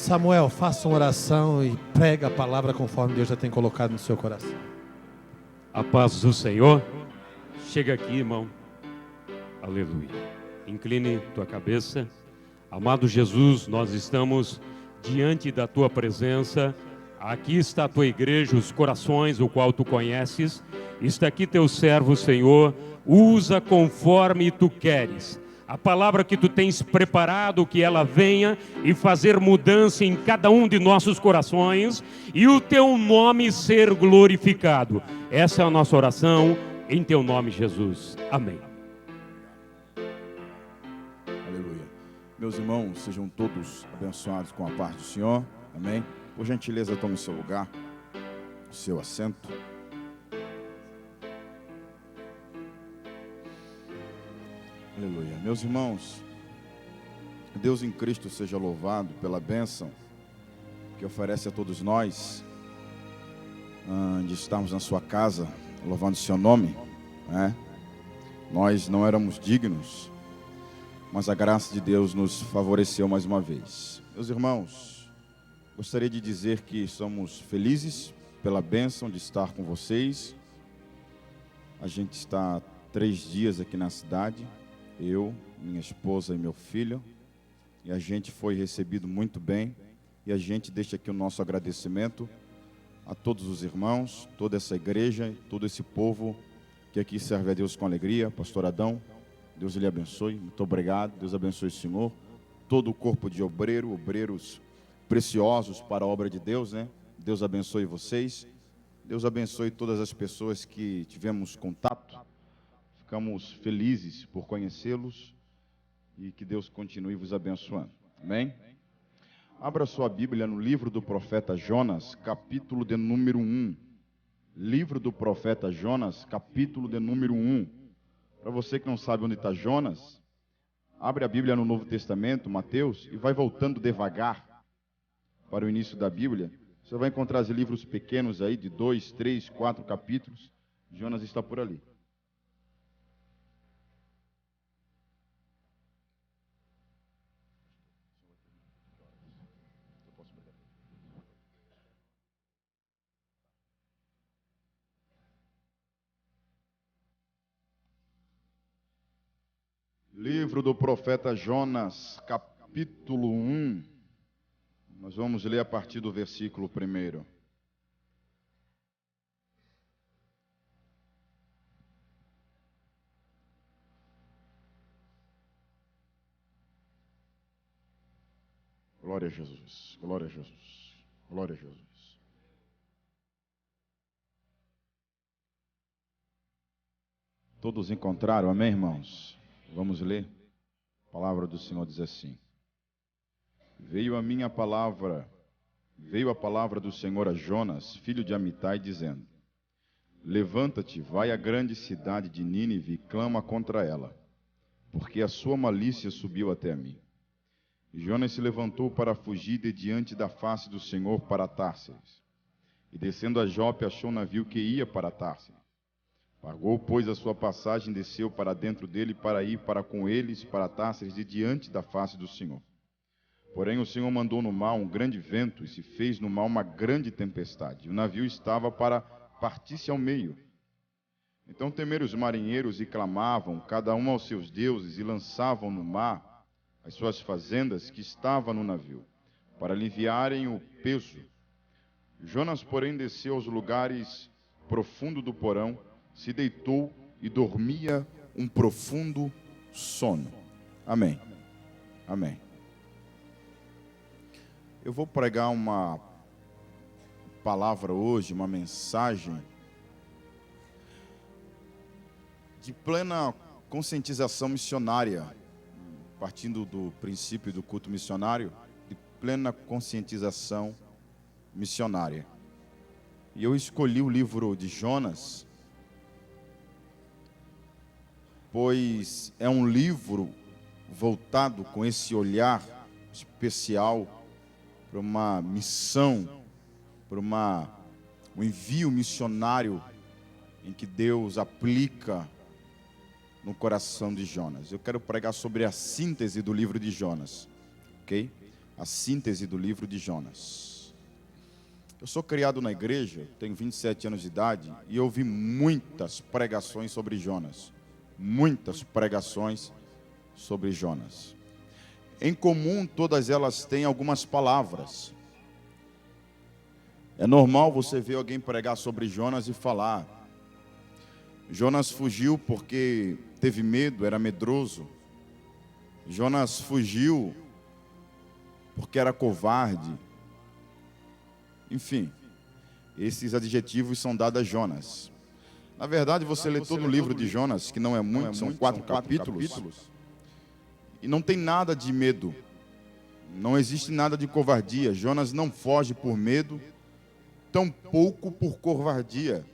Samuel, faça uma oração e prega a palavra conforme Deus já tem colocado no seu coração. A paz do Senhor. Chega aqui, irmão. Aleluia. Incline tua cabeça. Amado Jesus, nós estamos diante da tua presença. Aqui está a tua igreja, os corações, o qual tu conheces. Está aqui teu servo, Senhor. Usa conforme tu queres. A palavra que tu tens preparado, que ela venha e fazer mudança em cada um de nossos corações e o teu nome ser glorificado. Essa é a nossa oração, em teu nome, Jesus. Amém. Aleluia. Meus irmãos, sejam todos abençoados com a paz do Senhor. Amém. Por gentileza, tome o seu lugar, o seu assento. Aleluia. Meus irmãos, Deus em Cristo seja louvado pela bênção que oferece a todos nós de estarmos na sua casa, louvando o seu nome, né? Nós não éramos dignos, mas a graça de Deus nos favoreceu mais uma vez. Meus irmãos, gostaria de dizer que somos felizes pela bênção de estar com vocês. A gente está 3 dias aqui na cidade, eu, minha esposa e meu filho, e a gente foi recebido muito bem, e a gente deixa aqui o nosso agradecimento a todos os irmãos, toda essa igreja, todo esse povo que aqui serve a Deus com alegria. Pastor Adão, Deus lhe abençoe, muito obrigado, Deus abençoe o Senhor, todo o corpo de obreiros preciosos para a obra de Deus, né? Deus abençoe vocês, Deus abençoe todas as pessoas que tivemos contato. Ficamos felizes por conhecê-los e que Deus continue vos abençoando. Amém? Abra sua Bíblia no livro do profeta Jonas, capítulo de número 1. Livro do profeta Jonas, capítulo de número 1. Para você que não sabe onde está Jonas, abre a Bíblia no Novo Testamento, Mateus, e vai voltando devagar para o início da Bíblia. Você vai encontrar os livros pequenos aí, de 2, 3, 4 capítulos. Jonas está por ali. Livro do profeta Jonas, capítulo 1. Nós vamos ler a partir do versículo 1. Glória a Jesus, glória a Jesus, glória a Jesus. Todos encontraram, amém, irmãos? Vamos ler. A palavra do Senhor diz assim: Veio a palavra do Senhor a Jonas, filho de Amitai, dizendo: Levanta-te, vai à grande cidade de Nínive e clama contra ela, porque a sua malícia subiu até mim. E Jonas se levantou para fugir de diante da face do Senhor para Társis. E descendo a Jope, achou um navio que ia para Társis. Pagou, pois, a sua passagem, desceu para dentro dele para ir para com eles para Társis de diante da face do Senhor. Porém o Senhor mandou no mar um grande vento e se fez no mar uma grande tempestade. O navio estava para partir-se ao meio. Então temeram os marinheiros e clamavam, cada um aos seus deuses, e lançavam no mar as suas fazendas que estavam no navio, para aliviarem o peso. Jonas, porém, desceu aos lugares profundos do porão, se deitou e dormia um profundo sono. Amém. Amém. Eu vou pregar uma palavra hoje, uma mensagem de plena conscientização missionária, partindo do princípio do culto missionário, de plena conscientização missionária. E eu escolhi o livro de Jonas, pois é um livro voltado com esse olhar especial para uma missão, para um envio missionário em que Deus aplica no coração de Jonas. Eu quero pregar sobre a síntese do livro de Jonas, ok? a síntese do livro de Jonas. Eu sou criado na igreja, tenho 27 anos de idade, e eu ouvi muitas pregações sobre Jonas. Muitas pregações sobre Jonas. Em comum, todas elas têm algumas palavras. É normal você ver alguém pregar sobre Jonas e falar: Jonas fugiu porque teve medo, era medroso. Jonas fugiu porque era covarde. Enfim, esses adjetivos são dados a Jonas. Na verdade, você lê todo o livro de Jonas, que não é muito, são 4 capítulos, e não tem nada de medo. Não existe nada de covardia. Jonas não foge por medo, tampouco por covardia.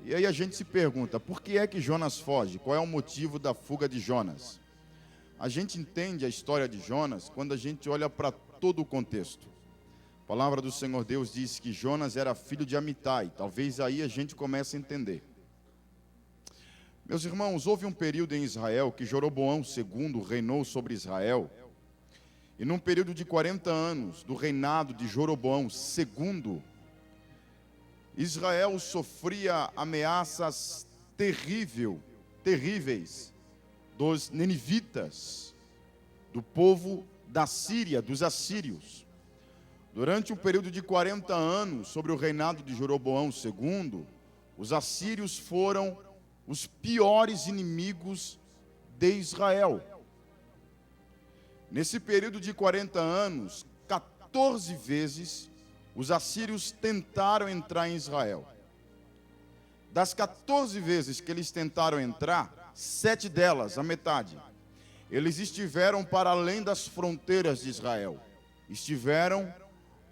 E aí a gente se pergunta, por que é que Jonas foge? Qual é o motivo da fuga de Jonas? A gente entende a história de Jonas quando a gente olha para todo o contexto. A palavra do Senhor Deus diz que Jonas era filho de Amitai. Talvez aí a gente comece a entender. Meus irmãos, houve um período em Israel que Jeroboão II reinou sobre Israel. E num período de 40 anos do reinado de Jeroboão II, Israel sofria ameaças terríveis dos ninivitas, do povo da Síria, dos assírios. Durante um período de 40 anos, sobre o reinado de Jeroboão II, os assírios foram os piores inimigos de Israel. Nesse período de 40 anos, 14 vezes, os assírios tentaram entrar em Israel. Das 14 vezes que eles tentaram entrar, 7 delas, a metade, eles estiveram para além das fronteiras de Israel. Estiveram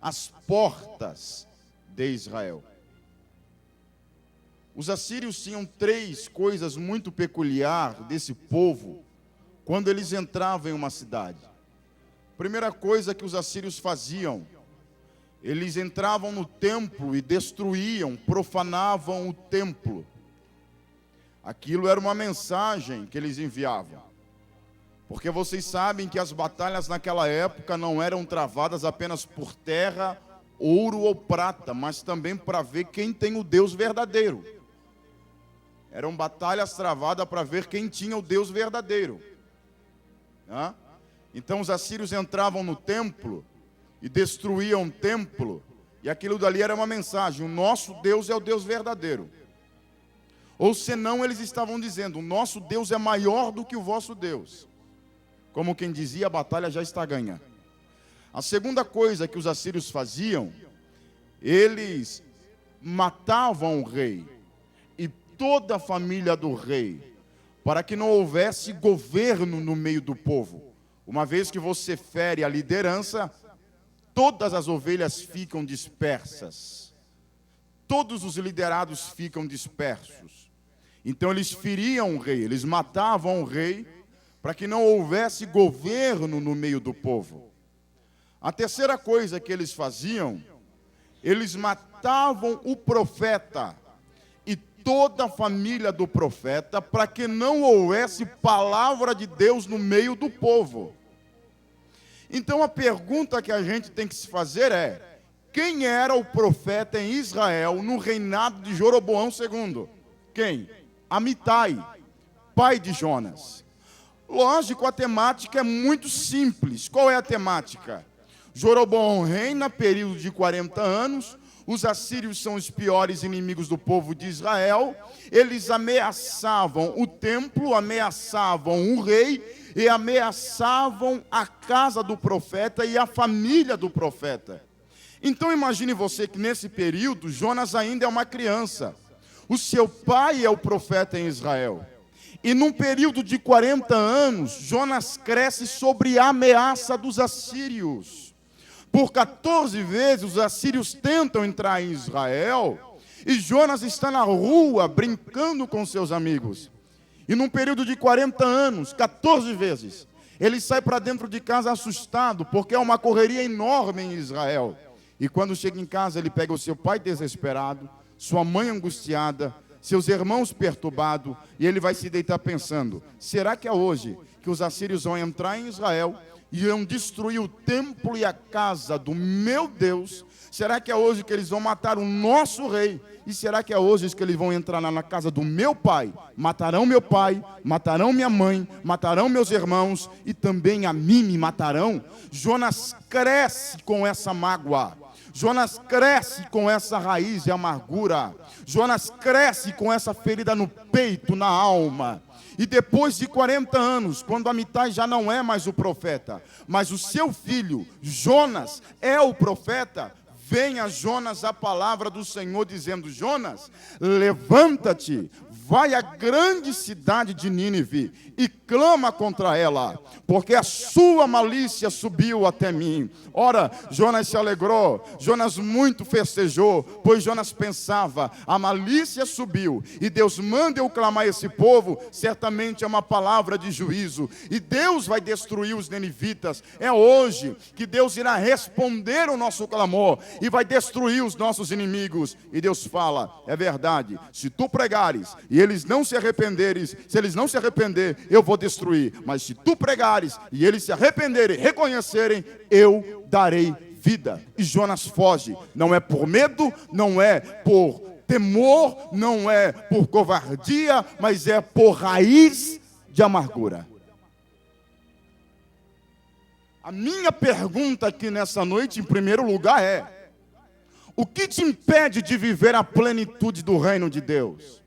às portas de Israel. Os assírios tinham 3 coisas muito peculiares desse povo quando eles entravam em uma cidade. Primeira coisa que os assírios faziam: eles entravam no templo e destruíam, profanavam o templo. Aquilo era uma mensagem que eles enviavam. Porque vocês sabem que as batalhas naquela época não eram travadas apenas por terra, ouro ou prata, mas também para ver quem tem o Deus verdadeiro. Eram batalhas travadas para ver quem tinha o Deus verdadeiro. Então os assírios entravam no templo e destruíam o templo, e aquilo dali era uma mensagem: o nosso Deus é o Deus verdadeiro. Ou senão eles estavam dizendo: o nosso Deus é maior do que o vosso Deus. Como quem dizia, a batalha já está ganha. A segunda coisa que os assírios faziam, eles matavam o rei e toda a família do rei, para que não houvesse governo no meio do povo. Uma vez que você fere a liderança, todas as ovelhas ficam dispersas. Todos os liderados ficam dispersos. Então eles feriam o rei, eles matavam o rei, para que não houvesse governo no meio do povo. A terceira coisa que eles faziam, eles matavam o profeta e toda a família do profeta, para que não houvesse palavra de Deus no meio do povo. Então a pergunta que a gente tem que se fazer é: quem era o profeta em Israel no reinado de Jeroboão II? Quem? Amitai, pai de Jonas. Lógico, a temática é muito simples. Qual é a temática? Jeroboão reina período de 40 anos, os assírios são os piores inimigos do povo de Israel, eles ameaçavam o templo, ameaçavam o rei e ameaçavam a casa do profeta e a família do profeta. Então imagine você que nesse período Jonas ainda é uma criança, o seu pai é o profeta em Israel. E num período de 40 anos, Jonas cresce sobre a ameaça dos assírios. Por 14 vezes os assírios tentam entrar em Israel e Jonas está na rua brincando com seus amigos. E num período de 40 anos, 14 vezes, ele sai para dentro de casa assustado, porque é uma correria enorme em Israel. E quando chega em casa, ele pega o seu pai desesperado, sua mãe angustiada, seus irmãos perturbados, e ele vai se deitar pensando: será que é hoje que os assírios vão entrar em Israel e iam destruir o templo e a casa do meu Deus, será que é hoje que eles vão matar o nosso rei? E será que é hoje que eles vão entrar na casa do meu pai? Matarão meu pai, matarão minha mãe, matarão meus irmãos e também a mim me matarão? Jonas cresce com essa mágoa. Jonas cresce com essa raiz de amargura. Jonas cresce com essa ferida no peito, na alma. E depois de 40 anos, quando Amitai já não é mais o profeta, mas o seu filho, Jonas, é o profeta, vem a Jonas a palavra do Senhor dizendo: Jonas, levanta-te, vai à grande cidade de Nínive e clama contra ela, porque a sua malícia subiu até mim. Ora, Jonas se alegrou, Jonas muito festejou, pois Jonas pensava: a malícia subiu, e Deus manda eu clamar esse povo, certamente é uma palavra de juízo, e Deus vai destruir os ninivitas. É hoje que Deus irá responder o nosso clamor, e vai destruir os nossos inimigos. E Deus fala: é verdade, se tu pregares, e eles não se arrependeres, se eles não se arrepender, eu vou destruir, mas se tu pregares, e eles se arrependerem, reconhecerem, eu darei vida. E Jonas foge, não é por medo, não é por temor, não é por covardia, mas é por raiz de amargura. A minha pergunta aqui nessa noite, em primeiro lugar, é: o que te impede de viver a plenitude do reino de Deus?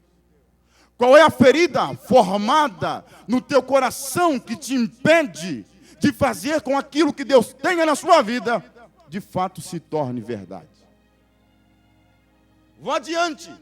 Qual é a ferida formada no teu coração que te impede de fazer com aquilo que Deus tenha na sua vida, de fato se torne verdade? Vou adiante.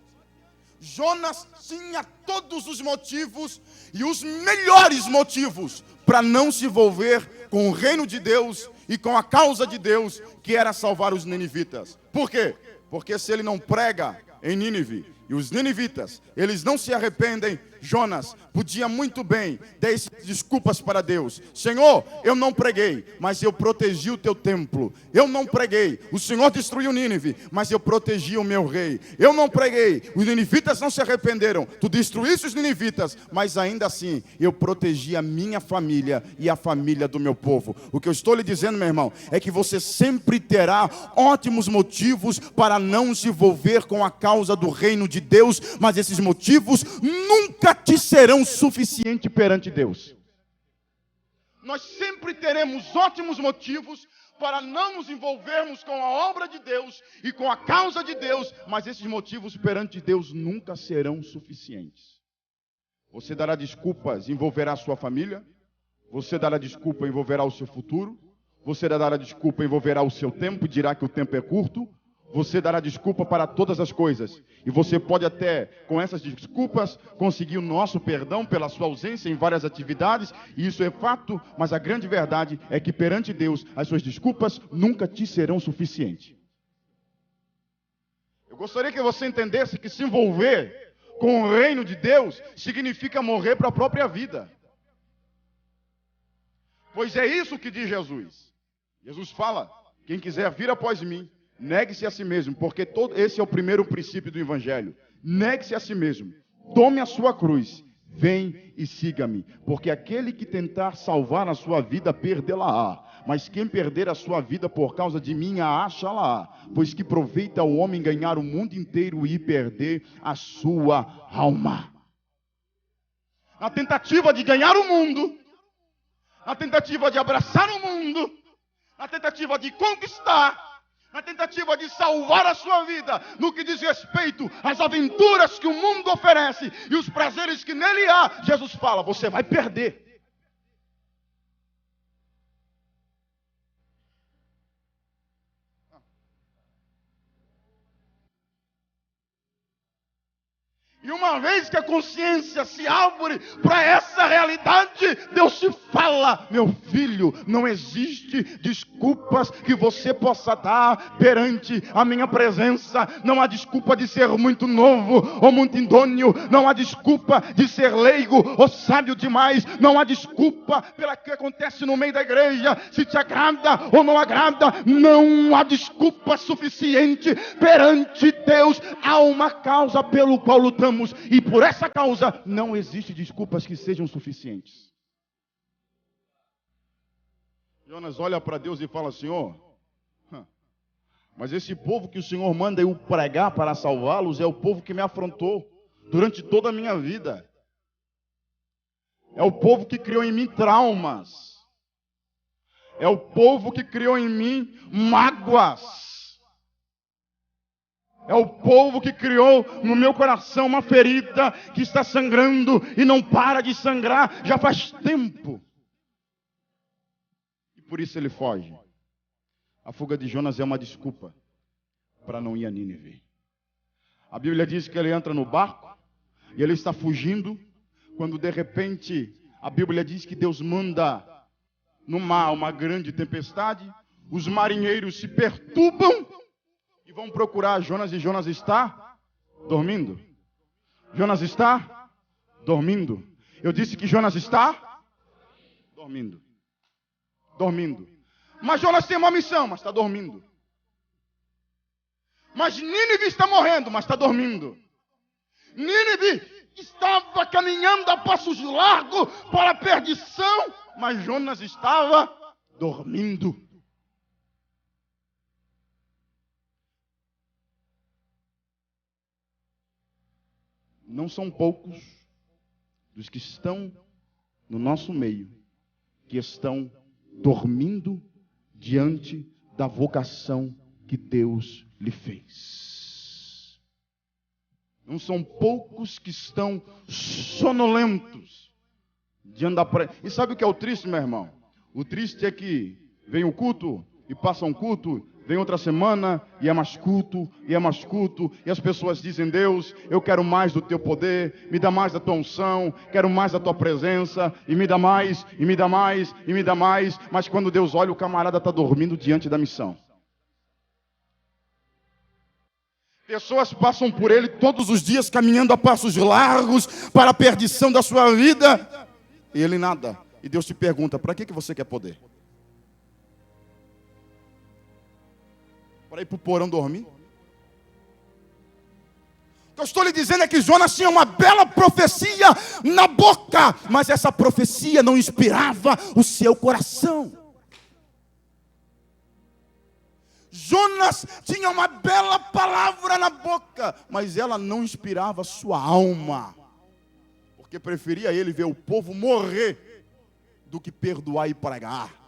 Jonas tinha todos os motivos e os melhores motivos para não se envolver com o reino de Deus e com a causa de Deus, que era salvar os ninivitas. Por quê? Porque se ele não prega em Nínive, e os ninivitas, eles não se arrependem, Jonas podia muito bem dar desculpas para Deus: Senhor, eu não preguei, mas eu protegi o teu templo. Eu não preguei, o Senhor destruiu Nínive, mas eu protegi o meu rei. Eu não preguei, os ninivitas não se arrependeram, tu destruíste os ninivitas, mas ainda assim eu protegi a minha família e a família do meu povo. O que eu estou lhe dizendo, meu irmão, é que você sempre terá ótimos motivos para não se envolver com a causa do reino de Deus, mas esses motivos nunca te serão suficientes perante Deus. Nós sempre teremos ótimos motivos para não nos envolvermos com a obra de Deus e com a causa de Deus, mas esses motivos perante Deus nunca serão suficientes. Você dará desculpas, envolverá a sua família. Você dará desculpa, envolverá o seu futuro. Você dará desculpa, envolverá o seu tempo, dirá que o tempo é curto. Você dará desculpa para todas as coisas. E você pode até, com essas desculpas, conseguir o nosso perdão pela sua ausência em várias atividades. E isso é fato, mas a grande verdade é que perante Deus, as suas desculpas nunca te serão suficientes. Eu gostaria que você entendesse que se envolver com o reino de Deus significa morrer para a própria vida. Pois é isso que diz Jesus. Jesus fala: quem quiser vir após mim, negue-se a si mesmo, porque esse é o primeiro princípio do Evangelho. Negue-se a si mesmo, tome a sua cruz, vem e siga-me. Porque aquele que tentar salvar a sua vida, perdê-la-á. Mas quem perder a sua vida por causa de mim, a acha-la-á. Pois que proveita o homem ganhar o mundo inteiro e perder a sua alma. Na tentativa de ganhar o mundo, na tentativa de abraçar o mundo, na tentativa de conquistar, na tentativa de salvar a sua vida, no que diz respeito às aventuras que o mundo oferece e os prazeres que nele há, Jesus fala: você vai perder. E uma vez que a consciência se abre para essa realidade, Deus te fala: meu filho, não existe desculpas que você possa dar perante a minha presença. Não há desculpa de ser muito novo ou muito idôneo. Não há desculpa de ser leigo ou sábio demais. Não há desculpa pela que acontece no meio da igreja, se te agrada ou não agrada. Não há desculpa suficiente perante Deus. Há uma causa pelo qual lutamos. E por essa causa não existe desculpas que sejam suficientes. Jonas olha para Deus e fala: Senhor, mas esse povo que o Senhor manda eu pregar para salvá-los é o povo que me afrontou durante toda a minha vida. É o povo que criou em mim traumas. É o povo que criou em mim mágoas. É o povo que criou no meu coração uma ferida que está sangrando e não para de sangrar já faz tempo. E por isso ele foge. A fuga de Jonas é uma desculpa para não ir a Nínive. A Bíblia diz que ele entra no barco e ele está fugindo, quando de repente a Bíblia diz que Deus manda no mar uma grande tempestade, os marinheiros se perturbam e vão procurar Jonas, e Jonas está dormindo. Jonas está dormindo. Eu disse que Jonas está dormindo. Dormindo. Mas Jonas tem uma missão, mas está dormindo. Mas Nínive está morrendo, mas está dormindo. Nínive estava caminhando a passos largos para a perdição, mas Jonas estava dormindo. Não são poucos dos que estão no nosso meio que estão dormindo diante da vocação que Deus lhe fez. Não são poucos que estão sonolentos de andar por aí. E sabe o que é o triste, meu irmão? O triste é que vem o culto e passa um culto, vem outra semana e é mais culto, e é mais culto, e as pessoas dizem: Deus, eu quero mais do teu poder, me dá mais da tua unção, quero mais da tua presença, e me dá mais, e me dá mais, e me dá mais. Mas quando Deus olha, o camarada está dormindo diante da missão. Pessoas passam por ele todos os dias, caminhando a passos largos para a perdição da sua vida, e ele nada. E Deus te pergunta: para que você quer poder? Para ir para o porão dormir? O que eu estou lhe dizendo é que Jonas tinha uma bela profecia na boca, mas essa profecia não inspirava o seu coração. Jonas tinha uma bela palavra na boca, mas ela não inspirava a sua alma, porque preferia ele ver o povo morrer do que perdoar e pregar.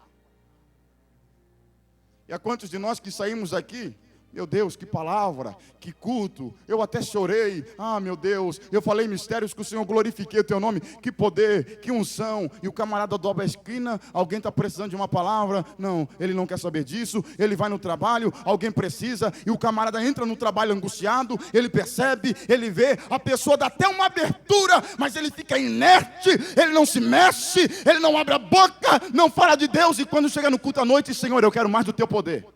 E há quantos de nós que saímos aqui, meu Deus, que palavra, que culto, eu até chorei, meu Deus, eu falei mistérios que o Senhor, glorifiquei o teu nome, que poder, que unção, e o camarada dobra a esquina, alguém está precisando de uma palavra, não, ele não quer saber disso, ele vai no trabalho, alguém precisa, e o camarada entra no trabalho angustiado, ele percebe, ele vê, a pessoa dá até uma abertura, mas ele fica inerte, ele não se mexe, ele não abre a boca, não fala de Deus, e quando chega no culto à noite: Senhor, eu quero mais do teu poder.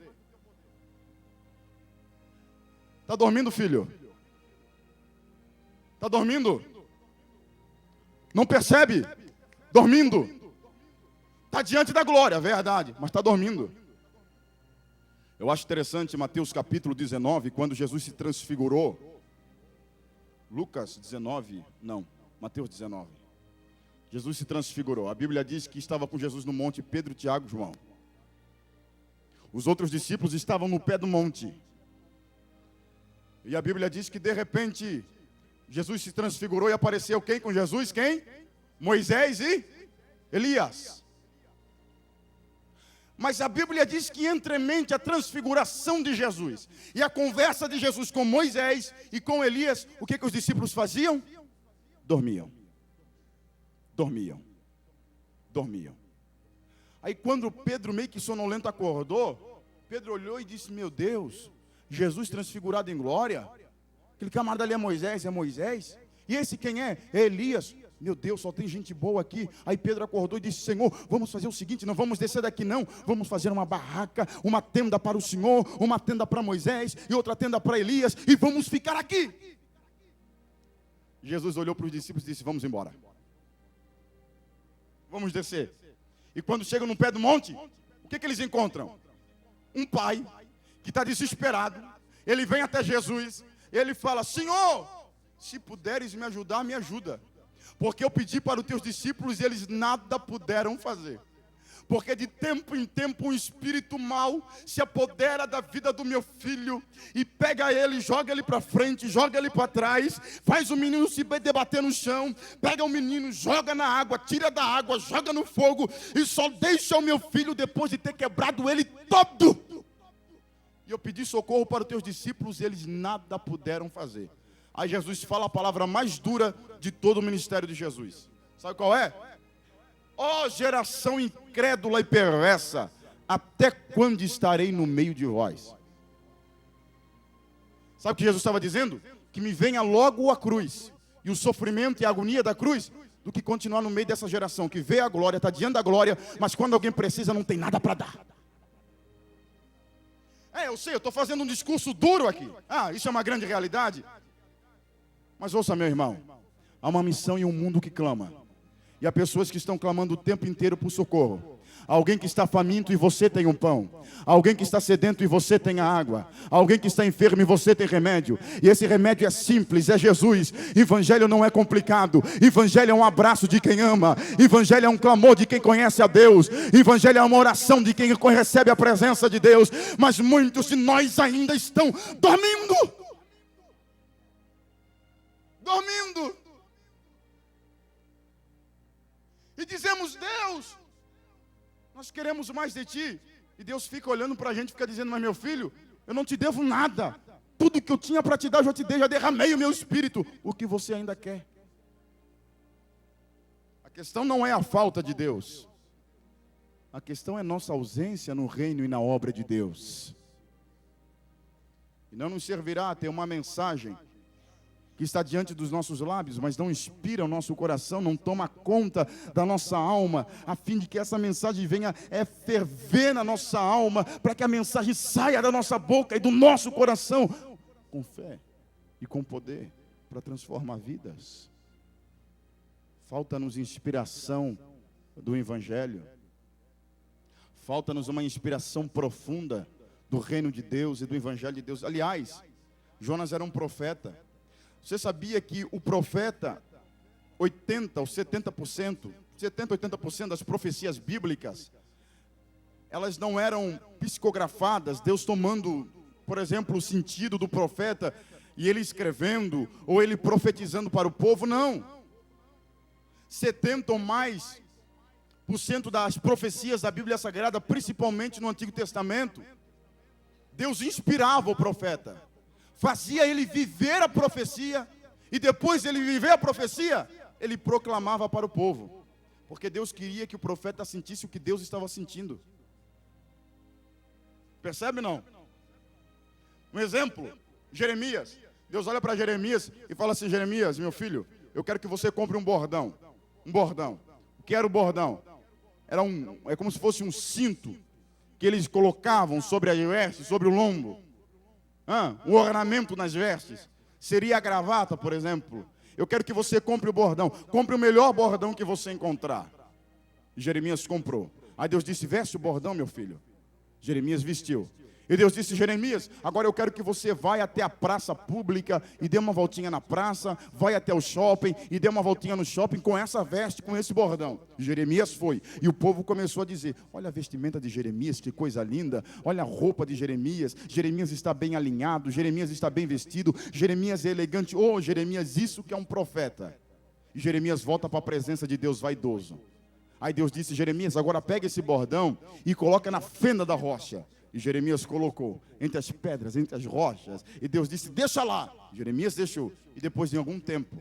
Está dormindo, filho? Está dormindo? Não percebe? Dormindo. Está diante da glória, verdade, mas está dormindo. Eu acho interessante Mateus capítulo 19, quando Jesus se transfigurou. Lucas 19, não, Mateus 19. Jesus se transfigurou. A Bíblia diz que estava com Jesus no monte Pedro, Tiago e João. Os outros discípulos estavam no pé do monte. E a Bíblia diz que de repente Jesus se transfigurou e apareceu quem com Jesus? Quem? Moisés e Elias. Mas a Bíblia diz que entremente a transfiguração de Jesus e a conversa de Jesus com Moisés e com Elias, o que os discípulos faziam? Dormiam. Dormiam. Dormiam. Aí quando Pedro, meio que sonolento, acordou, Pedro olhou e disse: meu Deus, Jesus transfigurado em glória, aquele camarada ali é Moisés, e esse quem é? É Elias. Meu Deus, só tem gente boa aqui. Aí Pedro acordou e disse: Senhor, vamos fazer o seguinte, não vamos descer daqui não, vamos fazer uma barraca, uma tenda para o Senhor, uma tenda para Moisés e outra tenda para Elias, e vamos ficar aqui. Jesus olhou para os discípulos e disse: vamos embora, vamos descer. E quando chegam no pé do monte, o que eles encontram? Um pai que está desesperado. Ele vem até Jesus, ele fala: Senhor, se puderes me ajudar, me ajuda, porque eu pedi para os teus discípulos e eles nada puderam fazer. porque de tempo em tempo um espírito mau se apodera da vida do meu filho e pega ele, joga ele para frente, joga ele para trás, faz o menino se debater no chão, pega o menino, joga na água, tira da água, joga no fogo e só deixa o meu filho depois de ter quebrado ele todo. E eu pedi socorro para os teus discípulos e eles nada puderam fazer. Aí Jesus fala a palavra mais dura de todo o ministério de Jesus. Sabe qual é? Ó geração incrédula e perversa, até quando estarei no meio de vós? Sabe o que Jesus estava dizendo? Que me venha logo a cruz, e o sofrimento e a agonia da cruz, do que continuar no meio dessa geração, que vê a glória, está diante da glória, mas quando alguém precisa não tem nada para dar. Eu sei, eu estou fazendo um discurso duro aqui. Isso é uma grande realidade. Mas ouça, meu irmão, há uma missão em um mundo que clama. E há pessoas que estão clamando o tempo inteiro por socorro. Alguém que está faminto e você tem um pão. Alguém que está sedento e você tem a água. Alguém que está enfermo e você tem remédio. E esse remédio é simples, é Jesus. Evangelho não é complicado. Evangelho é um abraço de quem ama. Evangelho é um clamor de quem conhece a Deus. Evangelho é uma oração de quem recebe a presença de Deus. Mas muitos de nós ainda estão dormindo. Dormindo. E dizemos: Deus, nós queremos mais de Ti. E Deus fica olhando para a gente e fica dizendo: mas meu filho, eu não te devo nada. Tudo que eu tinha para te dar, eu já te dei, já derramei o meu espírito. O que você ainda quer? A questão não é a falta de Deus. A questão é nossa ausência no reino e na obra de Deus. E não nos servirá ter uma mensagem que está diante dos nossos lábios, mas não inspira o nosso coração, não toma conta da nossa alma, a fim de que essa mensagem venha ferver na nossa alma, para que a mensagem saia da nossa boca e do nosso coração, com fé e com poder, para transformar vidas. Falta-nos inspiração do Evangelho, falta-nos uma inspiração profunda do reino de Deus e do Evangelho de Deus. Aliás, Jonas era um profeta. Você sabia que o profeta, 80% ou 70%, 80% das profecias bíblicas, elas não eram psicografadas, Deus tomando, por exemplo, o sentido do profeta e ele escrevendo, ou ele profetizando para o povo, não. 70% ou mais % das profecias da Bíblia Sagrada, principalmente no Antigo Testamento, Deus inspirava o profeta. Fazia ele viver a profecia, e depois de ele viver a profecia, ele proclamava para o povo. Porque Deus queria que o profeta sentisse o que Deus estava sentindo. Percebe não? Um exemplo, Jeremias. Deus olha para Jeremias e fala assim: Jeremias, meu filho, eu quero que você compre um bordão. Um bordão. Quero bordão. É como se fosse um cinto que eles colocavam sobre as vestes, sobre o lombo. O ornamento nas vestes. Seria a gravata, por exemplo. Eu quero que você compre o bordão. Compre o melhor bordão que você encontrar. E Jeremias comprou. Aí Deus disse: veste o bordão, meu filho. Jeremias vestiu. E Deus disse: Jeremias, agora eu quero que você vá até a praça pública e dê uma voltinha na praça, vai até o shopping e dê uma voltinha no shopping com essa veste, com esse bordão. E Jeremias foi. E o povo começou a dizer: olha a vestimenta de Jeremias, que coisa linda. Olha a roupa de Jeremias. Jeremias está bem alinhado, Jeremias está bem vestido, Jeremias é elegante. Oh, Jeremias, isso que é um profeta. E Jeremias volta para a presença de Deus vaidoso. Aí Deus disse: Jeremias, agora pega esse bordão e coloca na fenda da rocha. E Jeremias colocou entre as pedras, entre as rochas. E Deus disse: deixa lá. Jeremias deixou. E depois de algum tempo,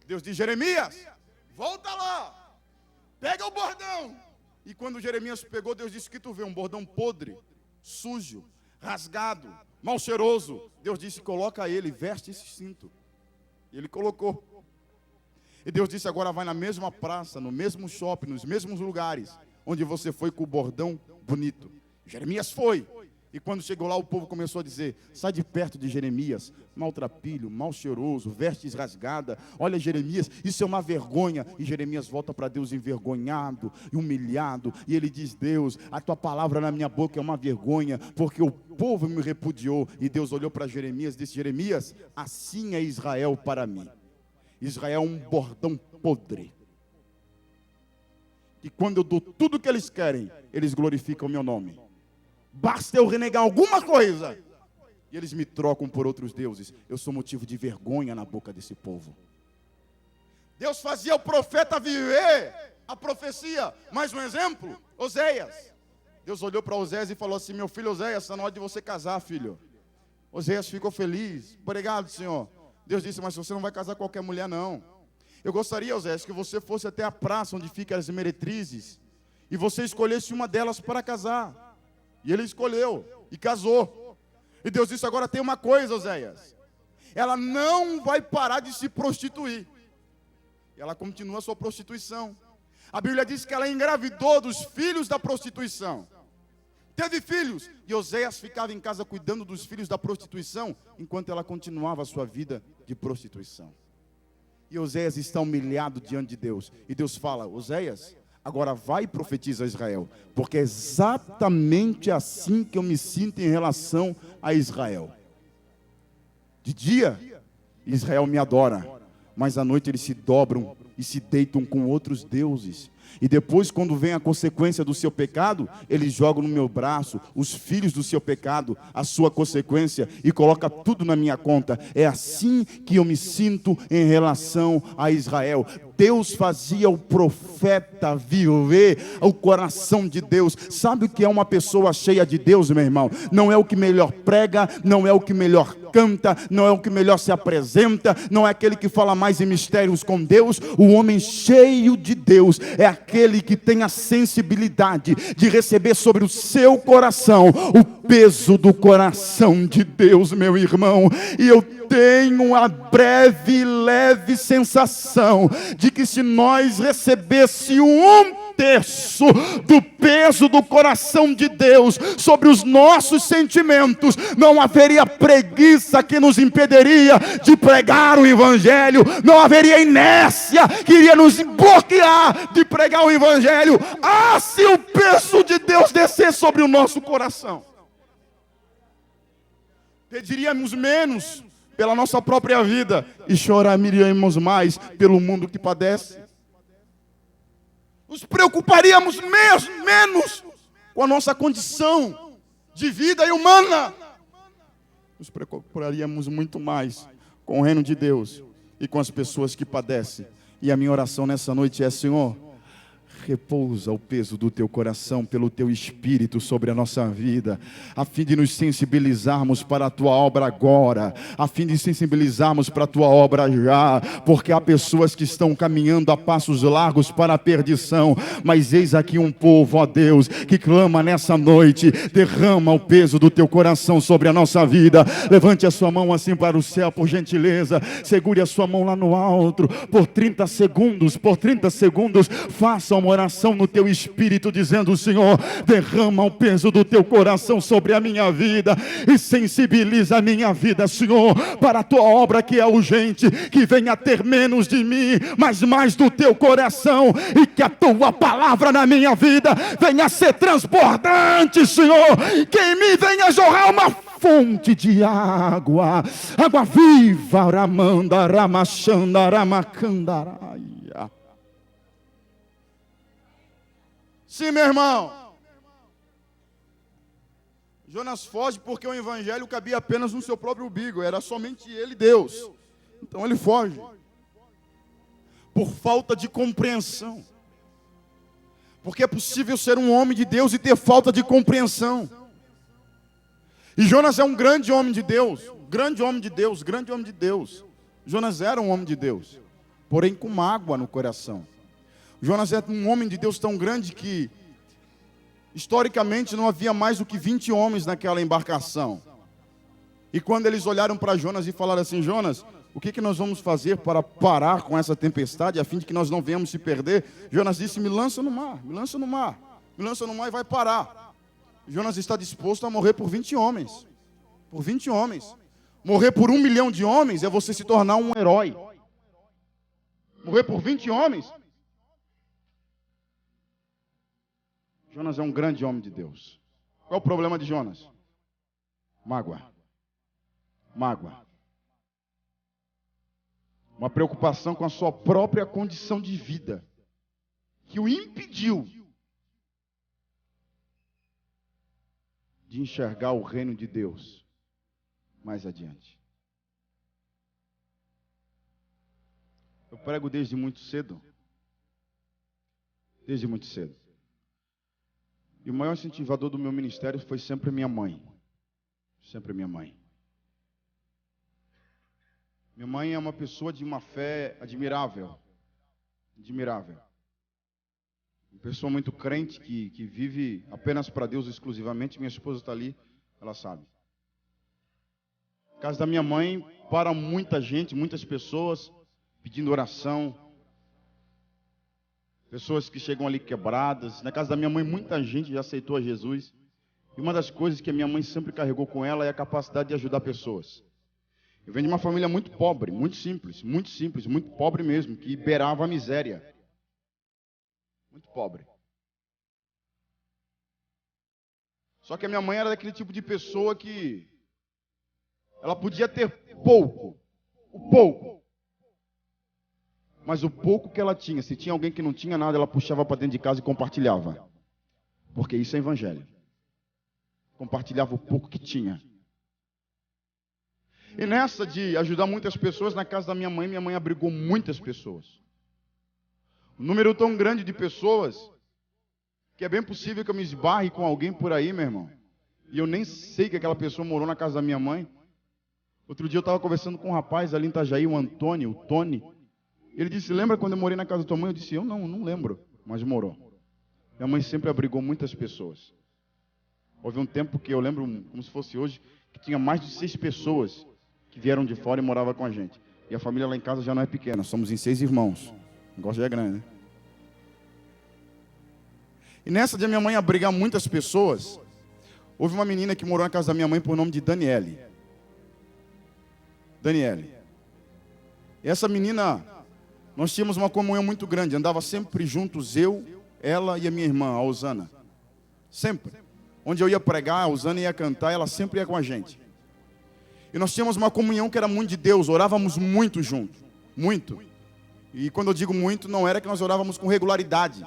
Deus disse: Jeremias, volta lá. Pega o bordão. E quando Jeremias pegou, Deus disse: que tu vê? Um bordão podre, sujo, rasgado, mal cheiroso. Deus disse: coloca ele, veste esse cinto. E ele colocou. E Deus disse: agora vai na mesma praça, no mesmo shopping, nos mesmos lugares onde você foi com o bordão bonito. Jeremias foi. E quando chegou lá, o povo começou a dizer: sai de perto de Jeremias, maltrapilho, mal cheiroso, vestes rasgada. Olha Jeremias, isso é uma vergonha. E Jeremias volta para Deus envergonhado e humilhado. E ele diz: Deus, a tua palavra na minha boca é uma vergonha, porque o povo me repudiou. E Deus olhou para Jeremias e disse: Jeremias, assim é Israel para mim. Israel é um bordão podre. que quando eu dou tudo o que eles querem, eles glorificam o meu nome. Basta eu renegar alguma coisa, e eles me trocam por outros deuses. Eu sou motivo de vergonha na boca desse povo. Deus fazia o profeta viver a profecia. Mais um exemplo, Oséias. Deus olhou para Oséias e falou assim: meu filho Oséias, está na hora de você casar, filho. Oséias ficou feliz. Obrigado, Senhor. Deus disse: mas você não vai casar com qualquer mulher, não. Eu gostaria, Oséias, que você fosse até a praça onde ficam as meretrizes e você escolhesse uma delas para casar. E ele escolheu e casou. E Deus disse: agora tem uma coisa, Oséias, ela não vai parar de se prostituir. E ela continua a sua prostituição. A Bíblia diz que ela engravidou dos filhos da prostituição. Teve filhos. E Oséias ficava em casa cuidando dos filhos da prostituição, enquanto ela continuava a sua vida de prostituição. E Oséias está humilhado diante de Deus. E Deus fala: Oséias, agora vai e profetiza a Israel, porque é exatamente assim que eu me sinto em relação a Israel. De dia, Israel me adora, mas à noite eles se dobram e se deitam com outros deuses. E depois, quando vem a consequência do seu pecado, eles jogam no meu braço os filhos do seu pecado, a sua consequência, e coloca tudo na minha conta. É assim que eu me sinto em relação a Israel. Deus fazia o profeta viver o coração de Deus. Sabe o que é uma pessoa cheia de Deus, meu irmão? Não é o que melhor prega, não é o que melhor canta, não é o que melhor se apresenta, não é aquele que fala mais em mistérios com Deus. O homem cheio de Deus é aquele que tem a sensibilidade de receber sobre o seu coração o peso do coração de Deus, meu irmão. E eu tenho a breve e leve sensação de que se nós recebêssemos 1/3 do peso do coração de Deus sobre os nossos sentimentos, não haveria preguiça que nos impediria de pregar o Evangelho, não haveria inércia que iria nos bloquear de pregar o Evangelho. Se o peso de Deus descer sobre o nosso coração, pediríamos menos pela nossa própria vida e choraríamos mais pelo mundo que padece. Nos preocuparíamos menos com a nossa condição de vida e humana. Nos preocuparíamos muito mais com o reino de Deus e com as pessoas que padecem. E a minha oração nessa noite é: Senhor, repousa o peso do teu coração pelo teu espírito sobre a nossa vida, a fim de nos sensibilizarmos para a tua obra agora, a fim de sensibilizarmos para a tua obra já, porque há pessoas que estão caminhando a passos largos para a perdição, mas eis aqui um povo, ó Deus, que clama nessa noite: derrama o peso do teu coração sobre a nossa vida. Levante a sua mão assim para o céu, por gentileza, segure a sua mão lá no alto, por 30 segundos, faça uma oração no teu espírito, dizendo: Senhor, derrama o peso do teu coração sobre a minha vida e sensibiliza a minha vida, Senhor, para a tua obra que é urgente, que venha ter menos de mim, mas mais do teu coração, e que a tua palavra na minha vida venha ser transbordante, Senhor, que em mim venha jorrar uma fonte de água viva, ramanda, ramachanda, ramacandaraia. Sim, meu irmão. Jonas foge porque o evangelho cabia apenas no seu próprio umbigo. Era somente ele e Deus. Então ele foge. Por falta de compreensão. Porque é possível ser um homem de Deus e ter falta de compreensão. E Jonas é um grande homem de Deus. Grande homem de Deus, grande homem de Deus. Jonas era um homem de Deus, porém com mágoa no coração. Jonas é um homem de Deus tão grande que, historicamente, não havia mais do que 20 homens naquela embarcação. E quando eles olharam para Jonas e falaram assim: Jonas, o que nós vamos fazer para parar com essa tempestade, a fim de que nós não venhamos se perder? Jonas disse: me lança no mar, me lança no mar, me lança no mar e vai parar. Jonas está disposto a morrer por 20 homens. Por 20 homens. Morrer por 1 milhão de homens é você se tornar um herói. Morrer por 20 homens. Jonas é um grande homem de Deus. Qual é o problema de Jonas? Mágoa. Mágoa. Uma preocupação com a sua própria condição de vida. que o impediu de enxergar o reino de Deus mais adiante. Eu prego desde muito cedo. Desde muito cedo. E o maior incentivador do meu ministério foi sempre minha mãe. Sempre minha mãe. Minha mãe é uma pessoa de uma fé admirável. Admirável. Uma pessoa muito crente que vive apenas para Deus exclusivamente. Minha esposa está ali, ela sabe. Na casa da minha mãe, para muita gente, muitas pessoas pedindo oração. Pessoas que chegam ali quebradas. Na casa da minha mãe, muita gente já aceitou a Jesus. E uma das coisas que a minha mãe sempre carregou com ela é a capacidade de ajudar pessoas. Eu venho de uma família muito pobre, muito simples, muito pobre mesmo, que beirava a miséria. Muito pobre. Só que a minha mãe era daquele tipo de pessoa que ela podia ter pouco, o pouco. Mas o pouco que ela tinha, se tinha alguém que não tinha nada, ela puxava para dentro de casa e compartilhava. Porque isso é evangelho. Compartilhava o pouco que tinha. E nessa de ajudar muitas pessoas, na casa da minha mãe abrigou muitas pessoas. Um número tão grande de pessoas, que é bem possível que eu me esbarre com alguém por aí, meu irmão. E eu nem sei que aquela pessoa morou na casa da minha mãe. Outro dia eu estava conversando com um rapaz ali em Itajaí, o Antônio, o Tony. Ele disse, lembra quando eu morei na casa da tua mãe? Eu disse, eu não lembro, mas morou. Minha mãe sempre abrigou muitas pessoas. Houve um tempo que eu lembro, como se fosse hoje, que tinha mais de 6 pessoas que vieram de fora e moravam com a gente. E a família lá em casa já não é pequena, somos em 6 irmãos. O negócio já é grande, né? E nessa de minha mãe abrigar muitas pessoas, houve uma menina que morou na casa da minha mãe por nome de Daniele. Daniele. E essa menina, nós tínhamos uma comunhão muito grande, andava sempre juntos, eu, ela e a minha irmã, a Osana. Sempre. Onde eu ia pregar, a Osana ia cantar, ela sempre ia com a gente. E nós tínhamos uma comunhão que era muito de Deus, orávamos muito juntos. Muito. E quando eu digo muito, não era que nós orávamos com regularidade.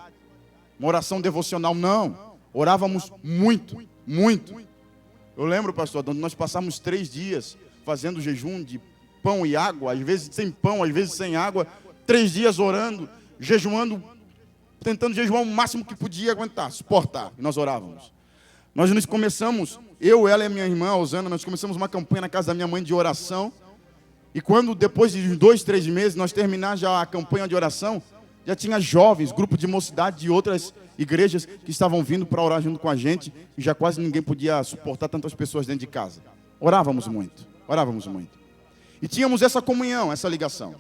Uma oração devocional, não. Orávamos muito, muito. Eu lembro, pastor, nós passamos 3 dias fazendo jejum de pão e água, às vezes sem pão, às vezes sem água. 3 dias orando, jejuando, tentando jejuar o máximo que podia aguentar, suportar. E nós orávamos. Nós começamos, eu, ela e a minha irmã, a Osana, nós começamos uma campanha na casa da minha mãe de oração. E quando, depois de 2, 3 meses, nós terminamos já a campanha de oração, já tinha jovens, grupo de mocidade de outras igrejas que estavam vindo para orar junto com a gente. E já quase ninguém podia suportar tantas pessoas dentro de casa. Orávamos muito, orávamos muito. E tínhamos essa comunhão, essa ligação.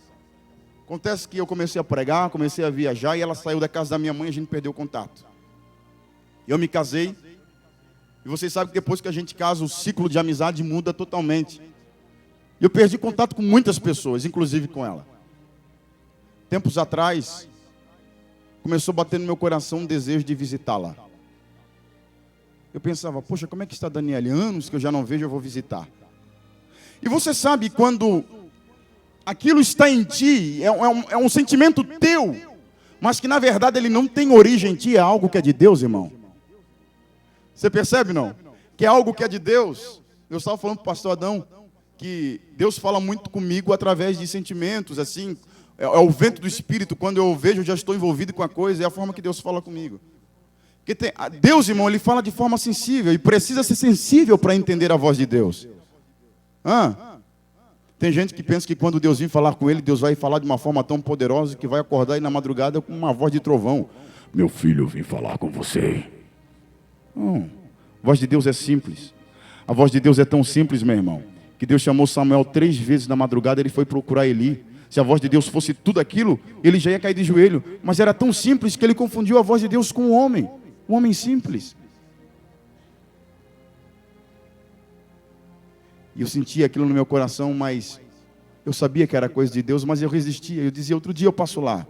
Acontece que eu comecei a pregar, comecei a viajar, e ela saiu da casa da minha mãe e a gente perdeu o contato. Eu me casei. E vocês sabem que depois que a gente casa, o ciclo de amizade muda totalmente. E eu perdi contato com muitas pessoas, inclusive com ela. Tempos atrás, começou a bater no meu coração um desejo de visitá-la. Eu pensava, poxa, como é que está a Daniele? Anos que eu já não vejo, eu vou visitar. E você sabe, quando aquilo está em ti, é um sentimento teu, mas que na verdade ele não tem origem em ti, é algo que é de Deus, irmão. Você percebe, não? Que é algo que é de Deus. Eu estava falando para o pastor Adão que Deus fala muito comigo através de sentimentos, assim, é o vento do Espírito. Quando eu vejo, eu já estou envolvido com a coisa, é a forma que Deus fala comigo. Porque Deus, irmão, ele fala de forma sensível, e precisa ser sensível para entender a voz de Deus. Tem gente que pensa que quando Deus vir falar com ele, Deus vai falar de uma forma tão poderosa que vai acordar aí na madrugada com uma voz de trovão. Meu filho, eu vim falar com você. Não. A voz de Deus é simples. A voz de Deus é tão simples, meu irmão, que Deus chamou Samuel 3 vezes na madrugada, ele foi procurar Eli. Se a voz de Deus fosse tudo aquilo, ele já ia cair de joelho. Mas era tão simples que ele confundiu a voz de Deus com um homem simples. E eu sentia aquilo no meu coração, mas eu sabia que era coisa de Deus, mas eu resistia. Eu dizia, outro dia eu passo lá,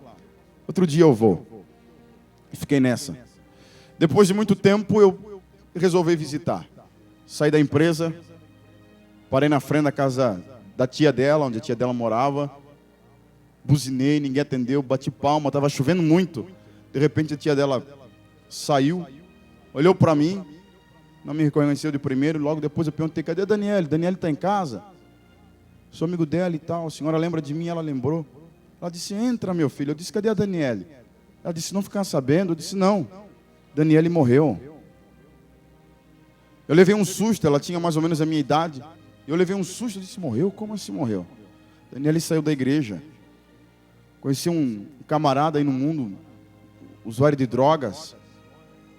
outro dia eu vou. E fiquei nessa. Depois de muito tempo, eu resolvi visitar. Saí da empresa, parei na frente da casa da tia dela, onde a tia dela morava. Buzinei, ninguém atendeu, bati palma, estava chovendo muito. De repente a tia dela saiu, olhou para mim, não me reconheceu de primeiro, logo depois eu perguntei, cadê a Daniele? Daniele está em casa? Sou amigo dela e tal, a senhora lembra de mim? Ela lembrou. Ela disse, entra meu filho. Eu disse, cadê a Daniele? Ela disse, não ficar sabendo. Eu disse, não, Daniele morreu. Eu levei um susto, ela tinha mais ou menos a minha idade. Eu levei um susto, eu disse, morreu? Como assim morreu? Daniele saiu da igreja. Conheci um camarada aí no mundo, usuário de drogas.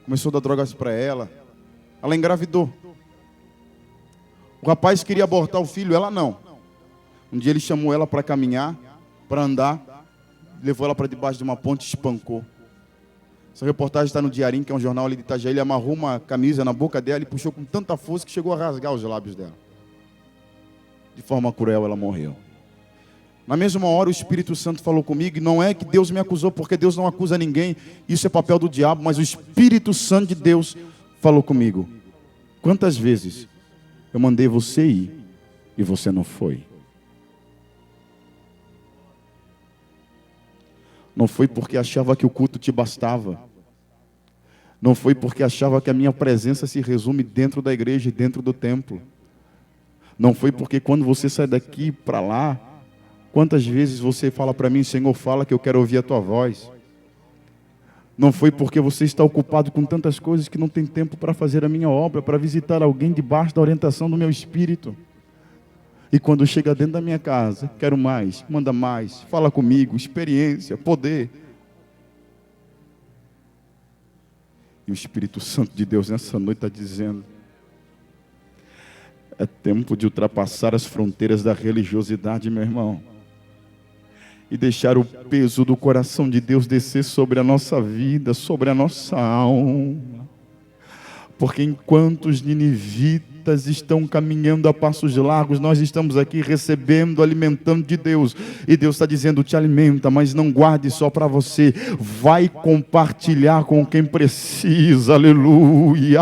Começou a dar drogas para ela. Ela engravidou. O rapaz queria abortar o filho, ela não. Um dia ele chamou ela para caminhar, para andar. Levou ela para debaixo de uma ponte e espancou. Essa reportagem está no Diarinho, que é um jornal ali de Itajaí. Ele amarrou uma camisa na boca dela e puxou com tanta força que chegou a rasgar os lábios dela. De forma cruel, ela morreu. Na mesma hora, o Espírito Santo falou comigo. E não é que Deus me acusou, porque Deus não acusa ninguém. Isso é papel do diabo. Mas o Espírito Santo de Deus falou comigo. Quantas vezes eu mandei você ir e você não foi? Não foi porque achava que o culto te bastava. Não foi porque achava que a minha presença se resume dentro da igreja e dentro do templo. Não foi porque quando você sai daqui para lá, quantas vezes você fala para mim, Senhor, fala que eu quero ouvir a tua voz. Não foi porque você está ocupado com tantas coisas que não tem tempo para fazer a minha obra, para visitar alguém debaixo da orientação do meu espírito. E quando chega dentro da minha casa, quero mais, manda mais, fala comigo, experiência, poder. E o Espírito Santo de Deus nessa noite está dizendo, é tempo de ultrapassar as fronteiras da religiosidade, meu irmão. E deixar o peso do coração de Deus descer sobre a nossa vida, sobre a nossa alma. Porque enquanto os ninivitas estão caminhando a passos largos, nós estamos aqui recebendo, alimentando de Deus. E Deus está dizendo, te alimenta, mas não guarde só para você. Vai compartilhar com quem precisa, aleluia.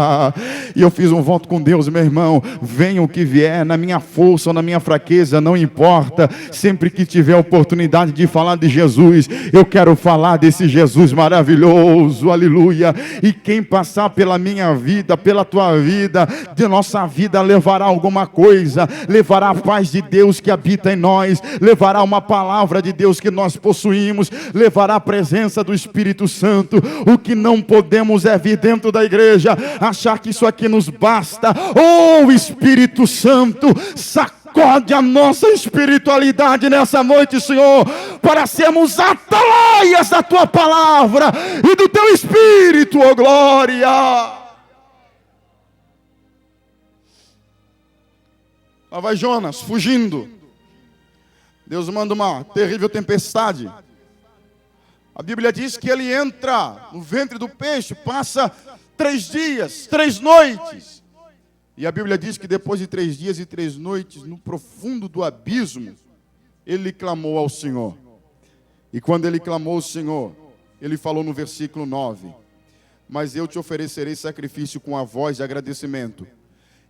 E eu fiz um voto com Deus, meu irmão. Venha o que vier, na minha força ou na minha fraqueza, não importa. Sempre que tiver a oportunidade de falar de Jesus, eu quero falar desse Jesus maravilhoso, aleluia. E quem passar pela minha vida, pela tua vida, de nossa vida levará alguma coisa, levará a paz de Deus que habita em nós, levará uma palavra de Deus que nós possuímos, levará a presença do Espírito Santo. O que não podemos é vir dentro da igreja, achar que isso aqui nos basta. Oh, Espírito Santo, sacode a nossa espiritualidade nessa noite, Senhor, para sermos atalaias da tua palavra e do teu Espírito, oh glória. Lá vai Jonas, fugindo. Deus manda uma terrível tempestade. A Bíblia diz que ele entra no ventre do peixe, passa 3 dias, 3 noites. E a Bíblia diz que depois de 3 dias e 3 noites, no profundo do abismo, ele clamou ao Senhor. E quando ele clamou ao Senhor, ele falou no versículo 9: mas eu te oferecerei sacrifício com a voz de agradecimento.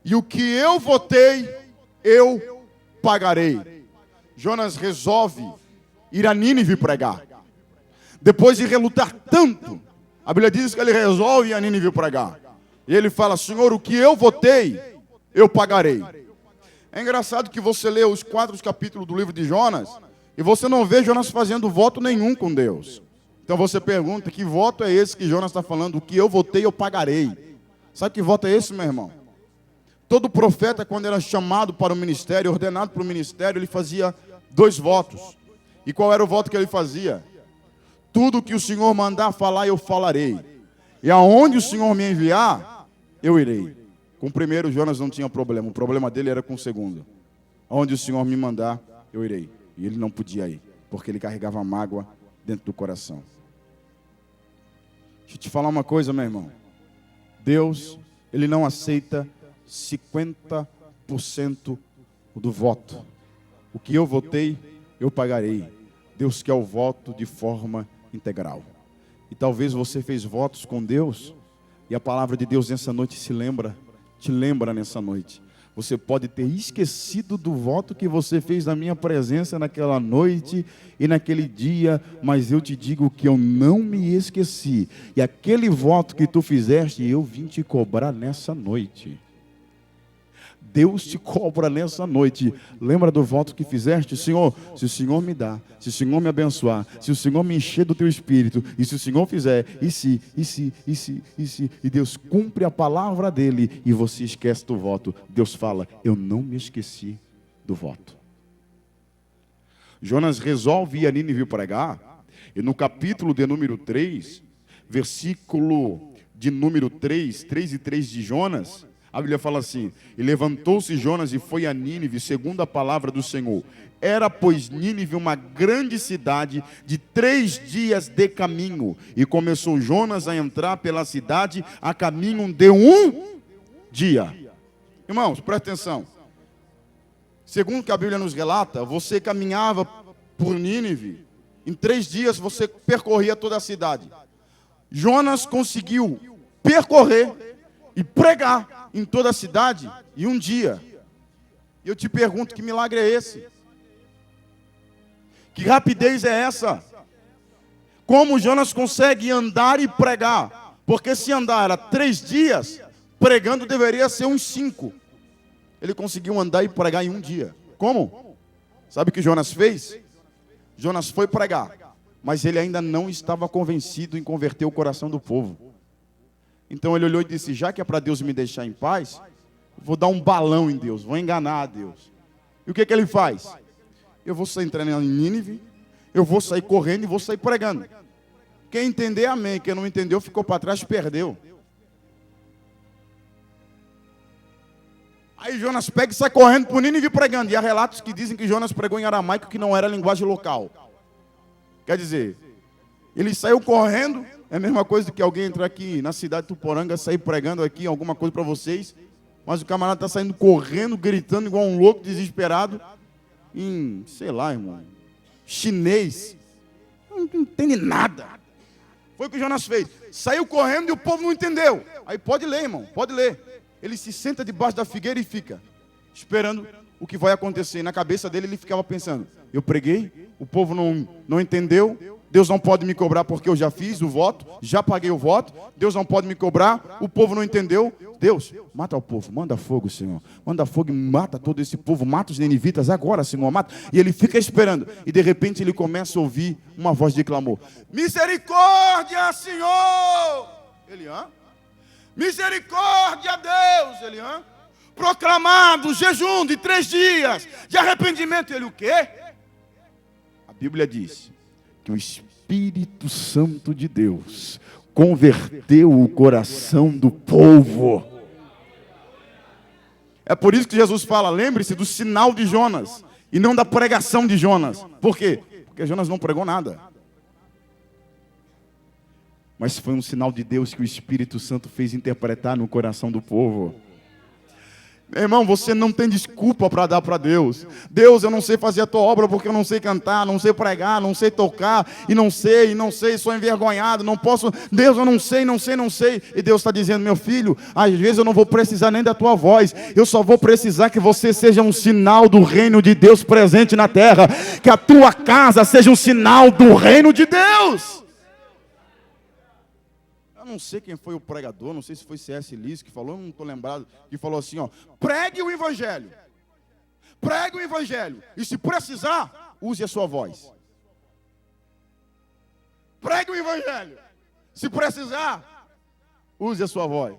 E o que eu votei, eu pagarei. Jonas resolve ir a Nínive pregar. Depois de relutar tanto, a Bíblia diz que ele resolve ir a Nínive pregar. E ele fala, Senhor, o que eu votei, eu pagarei. É engraçado que você lê os 4 capítulos do livro de Jonas, e você não vê Jonas fazendo voto nenhum com Deus. Então você pergunta, que voto é esse que Jonas está falando? O que eu votei, eu pagarei. Sabe que voto é esse, meu irmão? Todo profeta, quando era chamado para o ministério, ordenado para o ministério, ele fazia 2 votos. E qual era o voto que ele fazia? Tudo que o Senhor mandar falar, eu falarei. E aonde o Senhor me enviar, eu irei. Com o primeiro, Jonas não tinha problema. O problema dele era com o segundo. Aonde o Senhor me mandar, eu irei. E ele não podia ir, porque ele carregava mágoa dentro do coração. Deixa eu te falar uma coisa, meu irmão. Deus, ele não aceita 50% do voto. O que eu votei, eu pagarei. Deus quer o voto de forma integral. E talvez você fez votos com Deus, e a palavra de Deus nessa noite te lembra nessa noite. Você pode ter esquecido do voto que você fez na minha presença naquela noite e naquele dia, mas eu te digo que eu não me esqueci. E aquele voto que tu fizeste, eu vim te cobrar nessa noite. Deus te cobra nessa noite. Lembra do voto que fizeste? Senhor, se o Senhor me dá, se o Senhor me abençoar, se o Senhor me encher do teu espírito, e se o Senhor fizer, e Deus cumpre a palavra dele, e você esquece do voto. Deus fala, eu não me esqueci do voto. Jonas resolve ir a Nínive pregar, e no capítulo de número 3, versículo de número 3 e 3 de Jonas, a Bíblia fala assim, e levantou-se Jonas e foi a Nínive, segundo a palavra do Senhor. Era, pois, Nínive uma grande cidade de 3 dias de caminho. E começou Jonas a entrar pela cidade a caminho de 1 dia. Irmãos, presta atenção. Segundo o que a Bíblia nos relata, você caminhava por Nínive. Em 3 dias você percorria toda a cidade. Jonas conseguiu percorrer e pregar em toda a cidade em 1 dia. E eu te pergunto, que milagre é esse? Que rapidez é essa? Como Jonas consegue andar e pregar? Porque se andar era 3 dias, pregando deveria ser uns 5. Ele conseguiu andar e pregar em 1 dia. Como? Sabe o que Jonas fez? Jonas foi pregar, mas ele ainda não estava convencido em converter o coração do povo. Então ele olhou e disse, já que é para Deus me deixar em paz, vou dar um balão em Deus, vou enganar a Deus. E o que ele faz? Eu vou sair entrando em Nínive, eu vou sair correndo e vou sair pregando. Quem entender, amém. Quem não entendeu, ficou para trás, perdeu. Aí Jonas pega e sai correndo por Nínive pregando. E há relatos que dizem que Jonas pregou em aramaico, que não era linguagem local. Quer dizer, ele saiu correndo. É a mesma coisa que alguém entrar aqui na cidade de Tuporanga, sair pregando aqui alguma coisa para vocês, mas o camarada está saindo correndo, gritando igual um louco, desesperado, em, sei lá, irmão, chinês. Não entende nada. Foi o que Jonas fez. Saiu correndo e o povo não entendeu. Aí pode ler, irmão, pode ler. Ele se senta debaixo da figueira e fica esperando o que vai acontecer. Na cabeça dele ele ficava pensando, eu preguei, o povo não entendeu, Deus não pode me cobrar porque eu já fiz o voto, já paguei o voto, Deus não pode me cobrar, o povo não entendeu. Deus, mata o povo, manda fogo, Senhor. Manda fogo e mata todo esse povo, mata os ninivitas agora, Senhor, mata. E ele fica esperando, e de repente ele começa a ouvir uma voz de clamor. Misericórdia, Senhor! Ele, hã? Misericórdia, Deus! Ele, hã? Proclamado jejum de 3 dias de arrependimento. Ele, o quê? A Bíblia diz que o Espírito Santo de Deus converteu o coração do povo. É por isso que Jesus fala, lembre-se do sinal de Jonas e não da pregação de Jonas. Por quê? Porque Jonas não pregou nada. Mas foi um sinal de Deus que o Espírito Santo fez interpretar no coração do povo. Meu irmão, você não tem desculpa para dar para Deus. Deus, eu não sei fazer a tua obra porque eu não sei cantar, não sei pregar, não sei tocar, e não sei, sou envergonhado, não posso. Deus, eu não sei. E Deus está dizendo, meu filho, às vezes eu não vou precisar nem da tua voz, eu só vou precisar que você seja um sinal do reino de Deus presente na terra, que a tua casa seja um sinal do reino de Deus. Eu não sei quem foi o pregador, não sei se foi C.S. Lewis que falou, não estou lembrado, que falou assim, ó, pregue o evangelho, e se precisar, use a sua voz. Pregue o evangelho, se precisar, use a sua voz.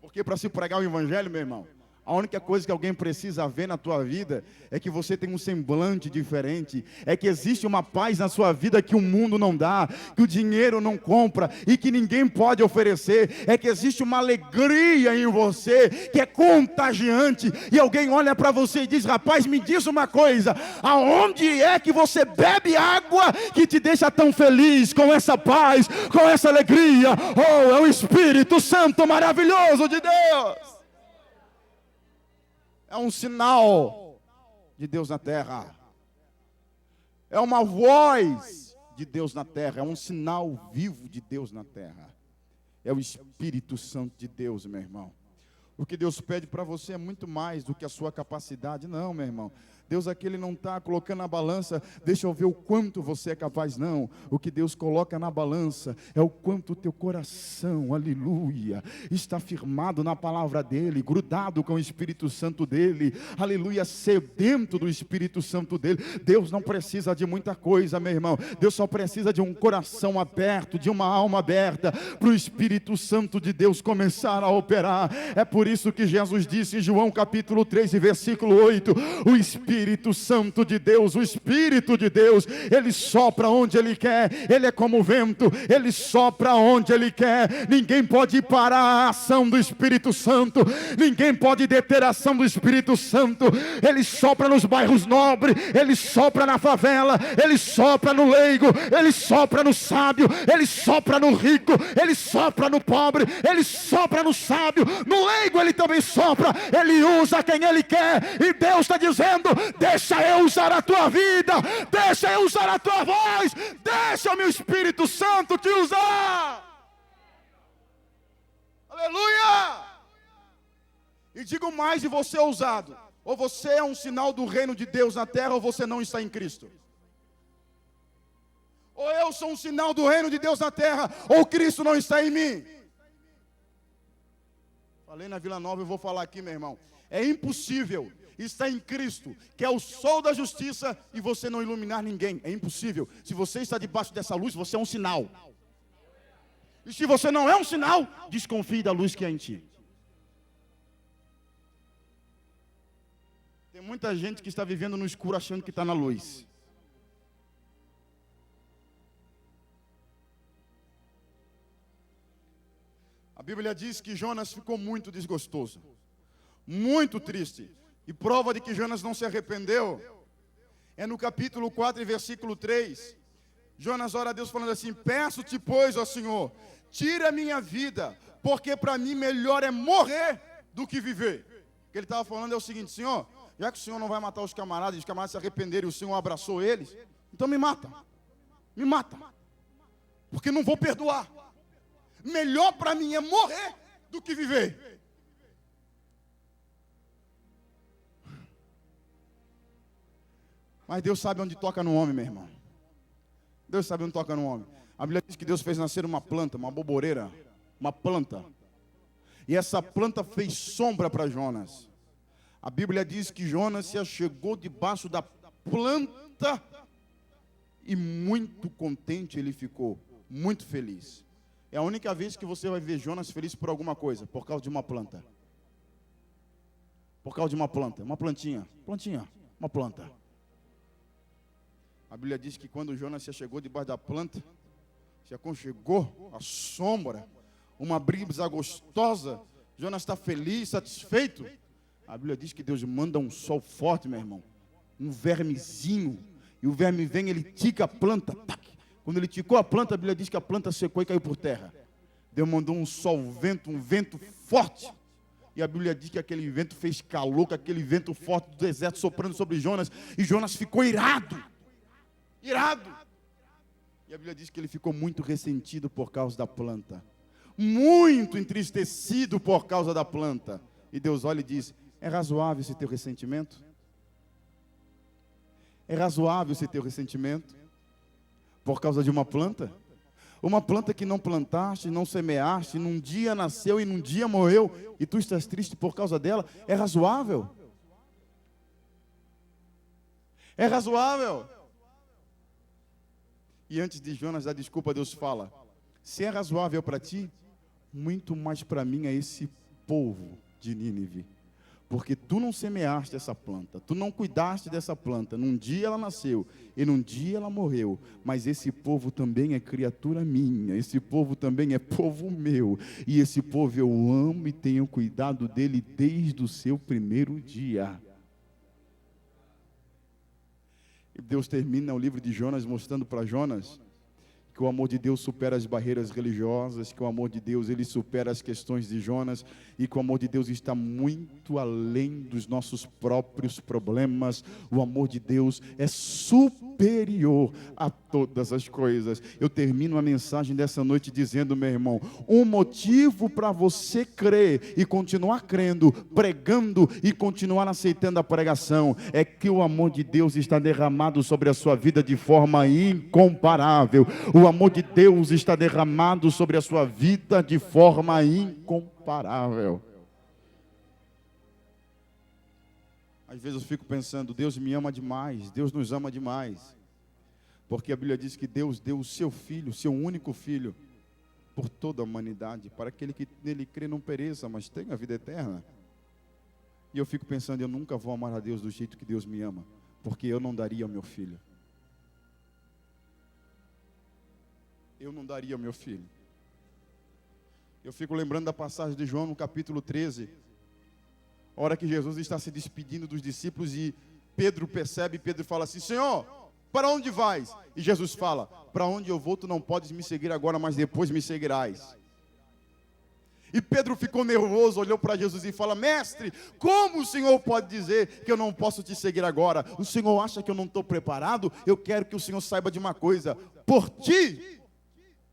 Porque para se pregar o evangelho, meu irmão, a única coisa que alguém precisa ver na tua vida é que você tem um semblante diferente, é que existe uma paz na sua vida que o mundo não dá, que o dinheiro não compra e que ninguém pode oferecer, é que existe uma alegria em você que é contagiante e alguém olha para você e diz, rapaz, me diz uma coisa, aonde é que você bebe água que te deixa tão feliz com essa paz, com essa alegria? Oh, é o Espírito Santo maravilhoso de Deus. É um sinal de Deus na terra. É uma voz de Deus na terra. É um sinal vivo de Deus na terra. É o Espírito Santo de Deus, meu irmão. O que Deus pede para você é muito mais do que a sua capacidade. Não, meu irmão. Deus aqui Ele não está colocando na balança, deixa eu ver o quanto você é capaz, não. O que Deus coloca na balança é o quanto o teu coração, aleluia, está firmado na palavra dEle, grudado com o Espírito Santo dEle, aleluia, sedento do Espírito Santo dEle. Deus não precisa de muita coisa, meu irmão. Deus só precisa de um coração aberto, de uma alma aberta, para o Espírito Santo de Deus começar a operar. É por isso que Jesus disse em João capítulo 3 e versículo 8, o Espírito Santo de Deus, o Espírito de Deus, Ele sopra onde Ele quer, Ele é como o vento, Ele sopra onde Ele quer. Ninguém pode parar a ação do Espírito Santo, ninguém pode deter a ação do Espírito Santo. Ele sopra nos bairros nobres, Ele sopra na favela, Ele sopra no leigo, Ele sopra no sábio, Ele sopra no rico, Ele sopra no pobre, Ele sopra no sábio, no leigo Ele também sopra, Ele usa quem Ele quer. E Deus está dizendo: deixa eu usar a tua vida, deixa eu usar a tua voz, deixa o meu Espírito Santo te usar. Aleluia! E digo mais, de você ousado: ou você é um sinal do reino de Deus na terra, ou você não está em Cristo. Ou eu sou um sinal do reino de Deus na terra, ou Cristo não está em mim. Falei na Vila Nova, eu vou falar aqui, meu irmão. É impossível estar em Cristo, que é o sol da justiça, e você não iluminar ninguém. É impossível. Se você está debaixo dessa luz, você é um sinal. E se você não é um sinal, desconfie da luz que há em ti. Tem muita gente que está vivendo no escuro achando que está na luz. A Bíblia diz que Jonas ficou muito desgostoso, muito triste. E prova de que Jonas não se arrependeu é no capítulo 4 e versículo 3. Jonas ora a Deus falando assim: peço-te, pois, ó Senhor, tira a minha vida, porque para mim melhor é morrer do que viver. O que ele estava falando é o seguinte: Senhor, já que o Senhor não vai matar os camaradas, e os camaradas se arrependeram e o Senhor abraçou eles, então me mata, porque não vou perdoar. Melhor para mim é morrer do que viver. Mas Deus sabe onde toca no homem, meu irmão. Deus sabe onde toca no homem. A Bíblia diz que Deus fez nascer uma planta, uma boboreira, uma planta. E essa planta fez sombra para Jonas. A Bíblia diz que Jonas se achegou debaixo da planta e muito contente ele ficou, muito feliz. É a única vez que você vai ver Jonas feliz por alguma coisa, por causa de uma planta. Por causa de uma planta, uma plantinha, uma planta. A Bíblia diz que quando Jonas se achegou debaixo da planta, se aconchegou a sombra, uma brisa gostosa, Jonas está feliz, satisfeito. A Bíblia diz que Deus manda um sol forte, meu irmão, um vermezinho, e o verme vem, ele tica a planta, tac. Quando ele ticou a planta, a Bíblia diz que a planta secou e caiu por terra. Deus mandou um sol, um vento forte. E a Bíblia diz que aquele vento fez calor, com aquele vento forte do deserto soprando sobre Jonas. E Jonas ficou irado. Irado. E a Bíblia diz que ele ficou muito ressentido por causa da planta. Muito entristecido por causa da planta. E Deus olha e diz: é razoável esse teu ressentimento? É razoável esse teu ressentimento? Por causa de uma planta? Uma planta que não plantaste, não semeaste, num dia nasceu e num dia morreu, e tu estás triste por causa dela? É razoável? É razoável? E antes de Jonas dar desculpa, Deus fala: se é razoável para ti, muito mais para mim é esse povo de Nínive. Porque tu não semeaste essa planta, tu não cuidaste dessa planta. Num dia ela nasceu e num dia ela morreu. Mas esse povo também é criatura minha, esse povo também é povo meu. E esse povo eu amo e tenho cuidado dele desde o seu primeiro dia. E Deus termina o livro de Jonas mostrando para Jonas que o amor de Deus supera as barreiras religiosas, que o amor de Deus, ele supera as questões de Jonas, e que o amor de Deus está muito além dos nossos próprios problemas. O amor de Deus é superior a todas as coisas. Eu termino a mensagem dessa noite dizendo, meu irmão, um motivo para você crer e continuar crendo, pregando e continuar aceitando a pregação, é que o amor de Deus está derramado sobre a sua vida de forma incomparável. O amor de Deus está derramado sobre a sua vida de forma incomparável. Às vezes eu fico pensando, Deus me ama demais, Deus nos ama demais. Porque a Bíblia diz que Deus deu o seu Filho, seu único Filho, por toda a humanidade, para aquele que nele crê não pereça, mas tenha a vida eterna. E eu fico pensando, eu nunca vou amar a Deus do jeito que Deus me ama, porque eu não daria ao meu filho. Eu não daria ao meu filho. Eu fico lembrando da passagem de João no capítulo 13, a hora que Jesus está se despedindo dos discípulos e Pedro percebe, Pedro fala assim, Senhor, para onde vais? E Jesus fala, para onde eu vou tu não podes me seguir agora, mas depois me seguirás. E Pedro ficou nervoso, olhou para Jesus e fala, mestre, como o Senhor pode dizer que eu não posso te seguir agora? O Senhor acha que eu não estou preparado? Eu quero que o Senhor saiba de uma coisa, por ti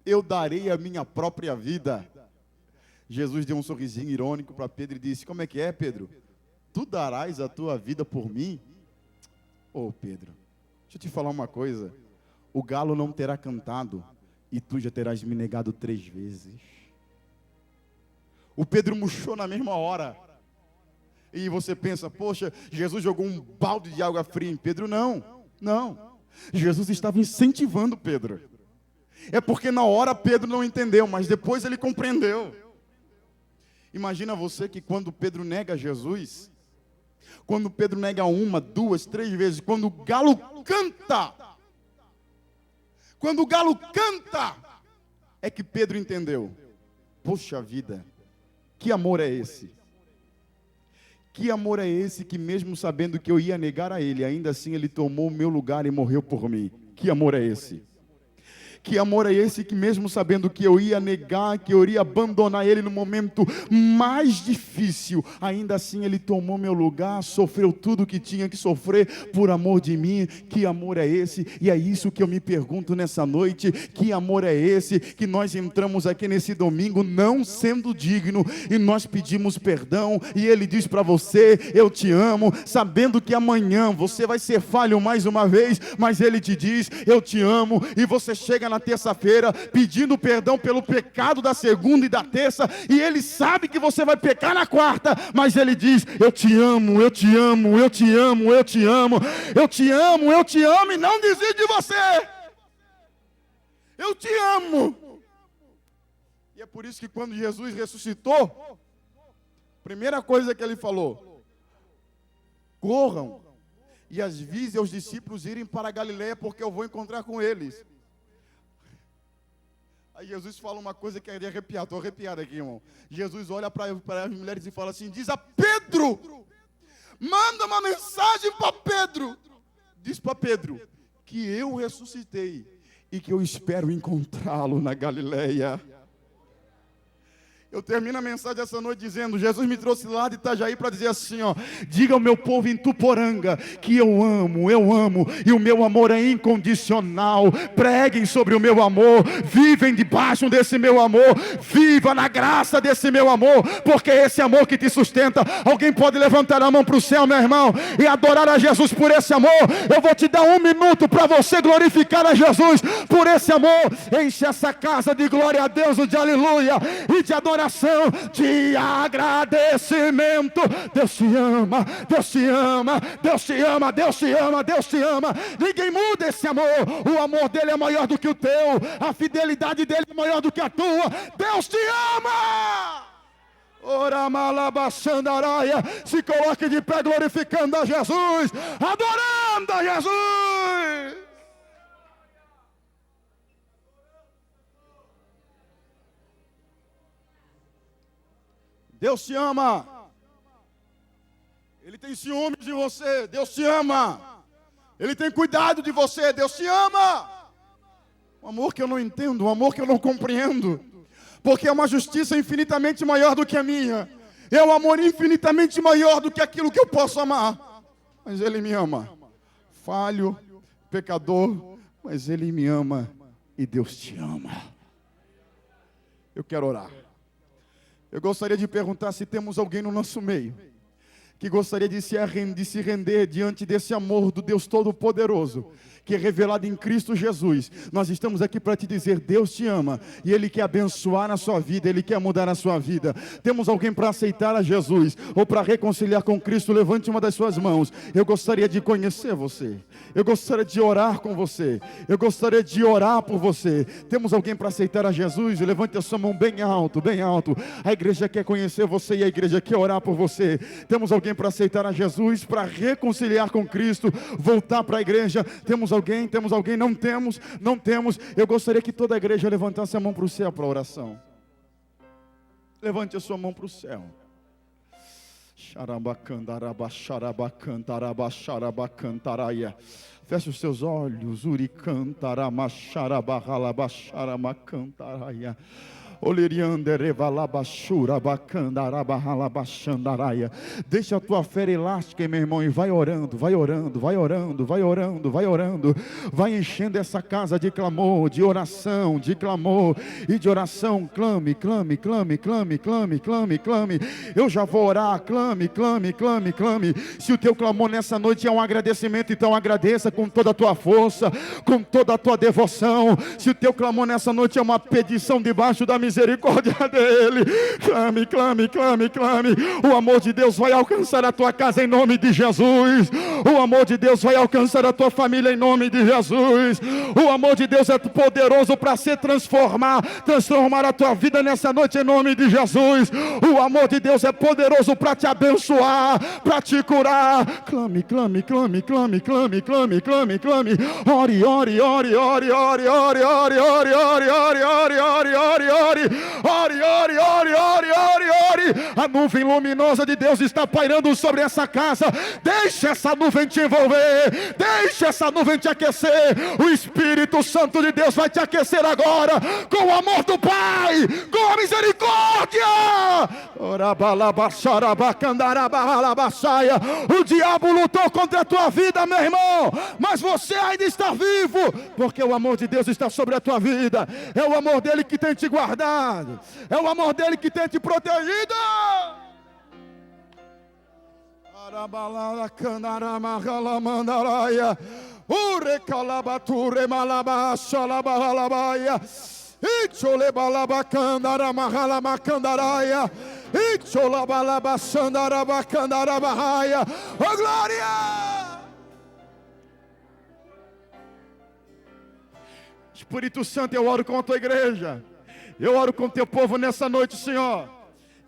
eu darei a minha própria vida. Jesus deu um sorrisinho irônico para Pedro e disse, como é que é, Pedro? Tu darás a tua vida por mim? Ô Pedro, deixa eu te falar uma coisa, o galo não terá cantado e tu já terás me negado 3 vezes. O Pedro murchou na mesma hora. E você pensa, poxa, Jesus jogou um balde de água fria em Pedro. Não. Jesus estava incentivando Pedro. É porque na hora Pedro não entendeu, mas depois ele compreendeu. Imagina você que quando Pedro nega Jesus, quando Pedro nega 1, 2, 3 vezes, quando o galo canta, é que Pedro entendeu. Poxa vida, que amor é esse? Que amor é esse que mesmo sabendo que eu ia negar a ele, ainda assim ele tomou o meu lugar e morreu por mim? Que amor é esse? Que amor é esse que mesmo sabendo que eu ia negar, que eu iria abandonar ele no momento mais difícil, ainda assim ele tomou meu lugar, sofreu tudo o que tinha que sofrer por amor de mim? Que amor é esse? E é isso que eu me pergunto nessa noite, que amor é esse que nós entramos aqui nesse domingo não sendo digno e nós pedimos perdão e ele diz para você, eu te amo, sabendo que amanhã você vai ser falho mais uma vez, mas ele te diz, eu te amo, e você chega na terça-feira pedindo perdão pelo pecado da segunda e da terça, e ele sabe que você vai pecar na quarta, mas ele diz, eu te amo, eu te amo, eu te amo, eu te amo, eu te amo, eu te amo, e não desisto de você, eu te amo. E é por isso que quando Jesus ressuscitou, primeira coisa que ele falou, corram e avisem aos discípulos irem para a Galileia, porque eu vou encontrar com eles. Aí Jesus fala uma coisa que é de arrepiar, estou arrepiado aqui, irmão. Jesus olha para as mulheres e fala assim, diz a Pedro, manda uma mensagem para Pedro, diz para Pedro, que eu ressuscitei e que eu espero encontrá-lo na Galileia. Eu termino a mensagem essa noite dizendo, Jesus me trouxe lá de Itajaí para dizer assim, ó, diga ao meu povo em Tuporanga que eu amo, e o meu amor é incondicional. Preguem sobre o meu amor, vivem debaixo desse meu amor, viva na graça desse meu amor, porque é esse amor que te sustenta. Alguém pode levantar a mão para o céu, meu irmão, e adorar a Jesus por esse amor? Eu vou te dar 1 minuto para você glorificar a Jesus por esse amor. Enche essa casa de glória a Deus, de aleluia e de adoração, de agradecimento. Deus te ama, Deus te ama, Deus te ama, Deus te ama, Deus te ama. Ninguém muda esse amor. O amor dele é maior do que o teu, a fidelidade dele é maior do que a tua. Deus te ama. Ora malabaxandaraia. Se coloque de pé glorificando a Jesus, adorando a Jesus. Deus te ama. Ele tem ciúmes de você. Deus te ama. Ele tem cuidado de você. Deus te ama. um amor que eu não entendo, um amor que eu não compreendo, porque é uma justiça infinitamente maior do que a minha, é um amor infinitamente maior do que aquilo que eu posso amar, mas Ele me ama, falho, pecador, mas Ele me ama e Deus te ama. Eu quero orar. Eu gostaria de perguntar se temos alguém no nosso meio que gostaria de se render diante desse amor do Deus Todo-Poderoso, que é revelado em Cristo Jesus. Nós estamos aqui para te dizer, Deus te ama, e Ele quer abençoar a sua vida, Ele quer mudar a sua vida. Temos alguém para aceitar a Jesus, ou para reconciliar com Cristo? Levante uma das suas mãos. Eu gostaria de conhecer você, eu gostaria de orar com você, eu gostaria de orar por você. Temos alguém para aceitar a Jesus? Levante a sua mão bem alto, bem alto. A igreja quer conhecer você e a igreja quer orar por você. Temos alguém para aceitar a Jesus, para reconciliar com Cristo, voltar para a igreja? Temos alguém? Não temos. Eu gostaria que toda a igreja levantasse a mão para o céu para a oração. Levante a sua mão para o céu. Feche os seus olhos. Deixa a tua fé elástica, meu irmão, e vai orando. Vai enchendo essa casa de clamor, de oração, de clamor e de oração. Clame. Eu já vou orar. Clame. Se o teu clamor nessa noite é um agradecimento, então agradeça com toda a tua força, com toda a tua devoção. Se o teu clamor nessa noite é uma petição debaixo da misericórdia dele, clame. O amor de Deus vai alcançar a tua casa em nome de Jesus. O amor de Deus vai alcançar a tua família em nome de Jesus. O amor de Deus é poderoso para transformar a tua vida nessa noite em nome de Jesus. O amor de Deus é poderoso para te abençoar, para te curar. Clame. Ore. A nuvem luminosa de Deus está pairando sobre essa casa. Deixa essa nuvem te envolver, deixa essa nuvem te aquecer. O Espírito Santo de Deus vai te aquecer agora, com o amor do Pai, com a misericórdia. O diabo lutou contra a tua vida, meu irmão, mas você ainda está vivo, porque o amor de Deus está sobre a tua vida. É o amor dele que tem te guardado, é o amor dele que tem te protegido. Oh, glória! Espírito Santo, eu oro com a tua igreja, eu oro com o teu povo nessa noite, Senhor,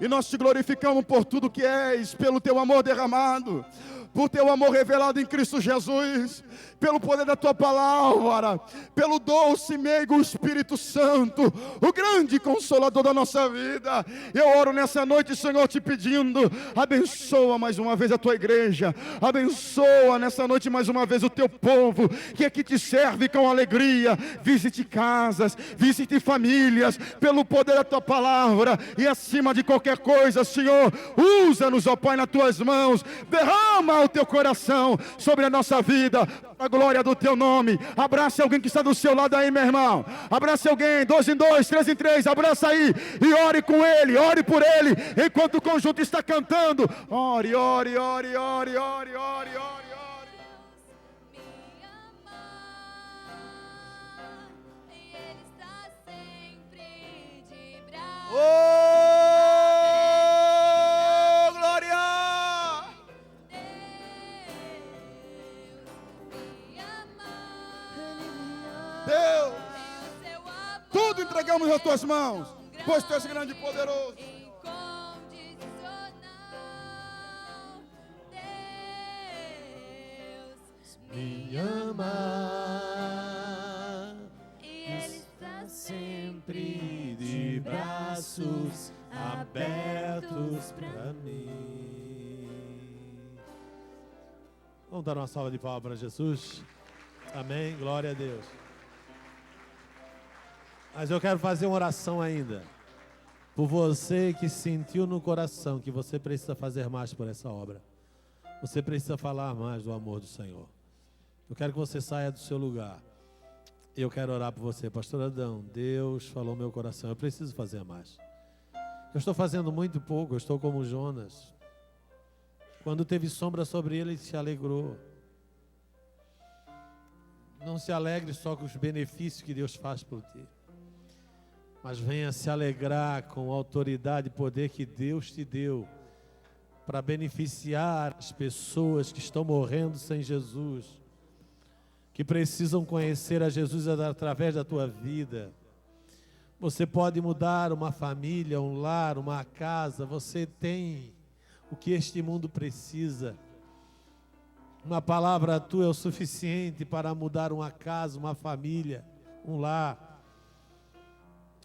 e nós te glorificamos por tudo que és, pelo teu amor derramado, por teu amor revelado em Cristo Jesus, pelo poder da tua palavra, pelo doce e meigo Espírito Santo, o grande consolador da nossa vida. Eu oro nessa noite, Senhor, te pedindo, abençoa mais uma vez a tua igreja, abençoa nessa noite mais uma vez o teu povo, que aqui te serve com alegria. Visite casas, visite famílias, pelo poder da tua palavra, e acima de qualquer coisa, Senhor, usa-nos, ó Pai, nas tuas mãos, derrama o teu coração sobre a nossa vida, a glória do teu nome. Abrace alguém que está do seu lado aí, meu irmão. Abrace alguém, 2 em 2, 3 em 3. Abraça aí e ore com ele, ore por ele, enquanto o conjunto está cantando. Ore. Oh, glória! Deus, tudo entregamos nas tuas mãos, pois tu és grande e poderoso. Me ama, Ele está sempre de braços abertos para mim. Vamos dar uma salva de palmas para Jesus. Amém, glória a Deus. Mas eu quero fazer uma oração ainda. Por você que sentiu no coração que você precisa fazer mais por essa obra. Você precisa falar mais do amor do Senhor. Eu quero que você saia do seu lugar. Eu quero orar por você. Pastor Adão, Deus falou no meu coração. Eu preciso fazer mais. Eu estou fazendo muito pouco. Eu estou como Jonas. Quando teve sombra sobre ele, ele se alegrou. Não se alegre só com os benefícios que Deus faz por ti. Mas venha se alegrar com a autoridade e poder que Deus te deu para beneficiar as pessoas que estão morrendo sem Jesus, que precisam conhecer a Jesus através da tua vida. Você pode mudar uma família, um lar, uma casa. Você tem o que este mundo precisa. Uma palavra tua é o suficiente para mudar uma casa, uma família, um lar.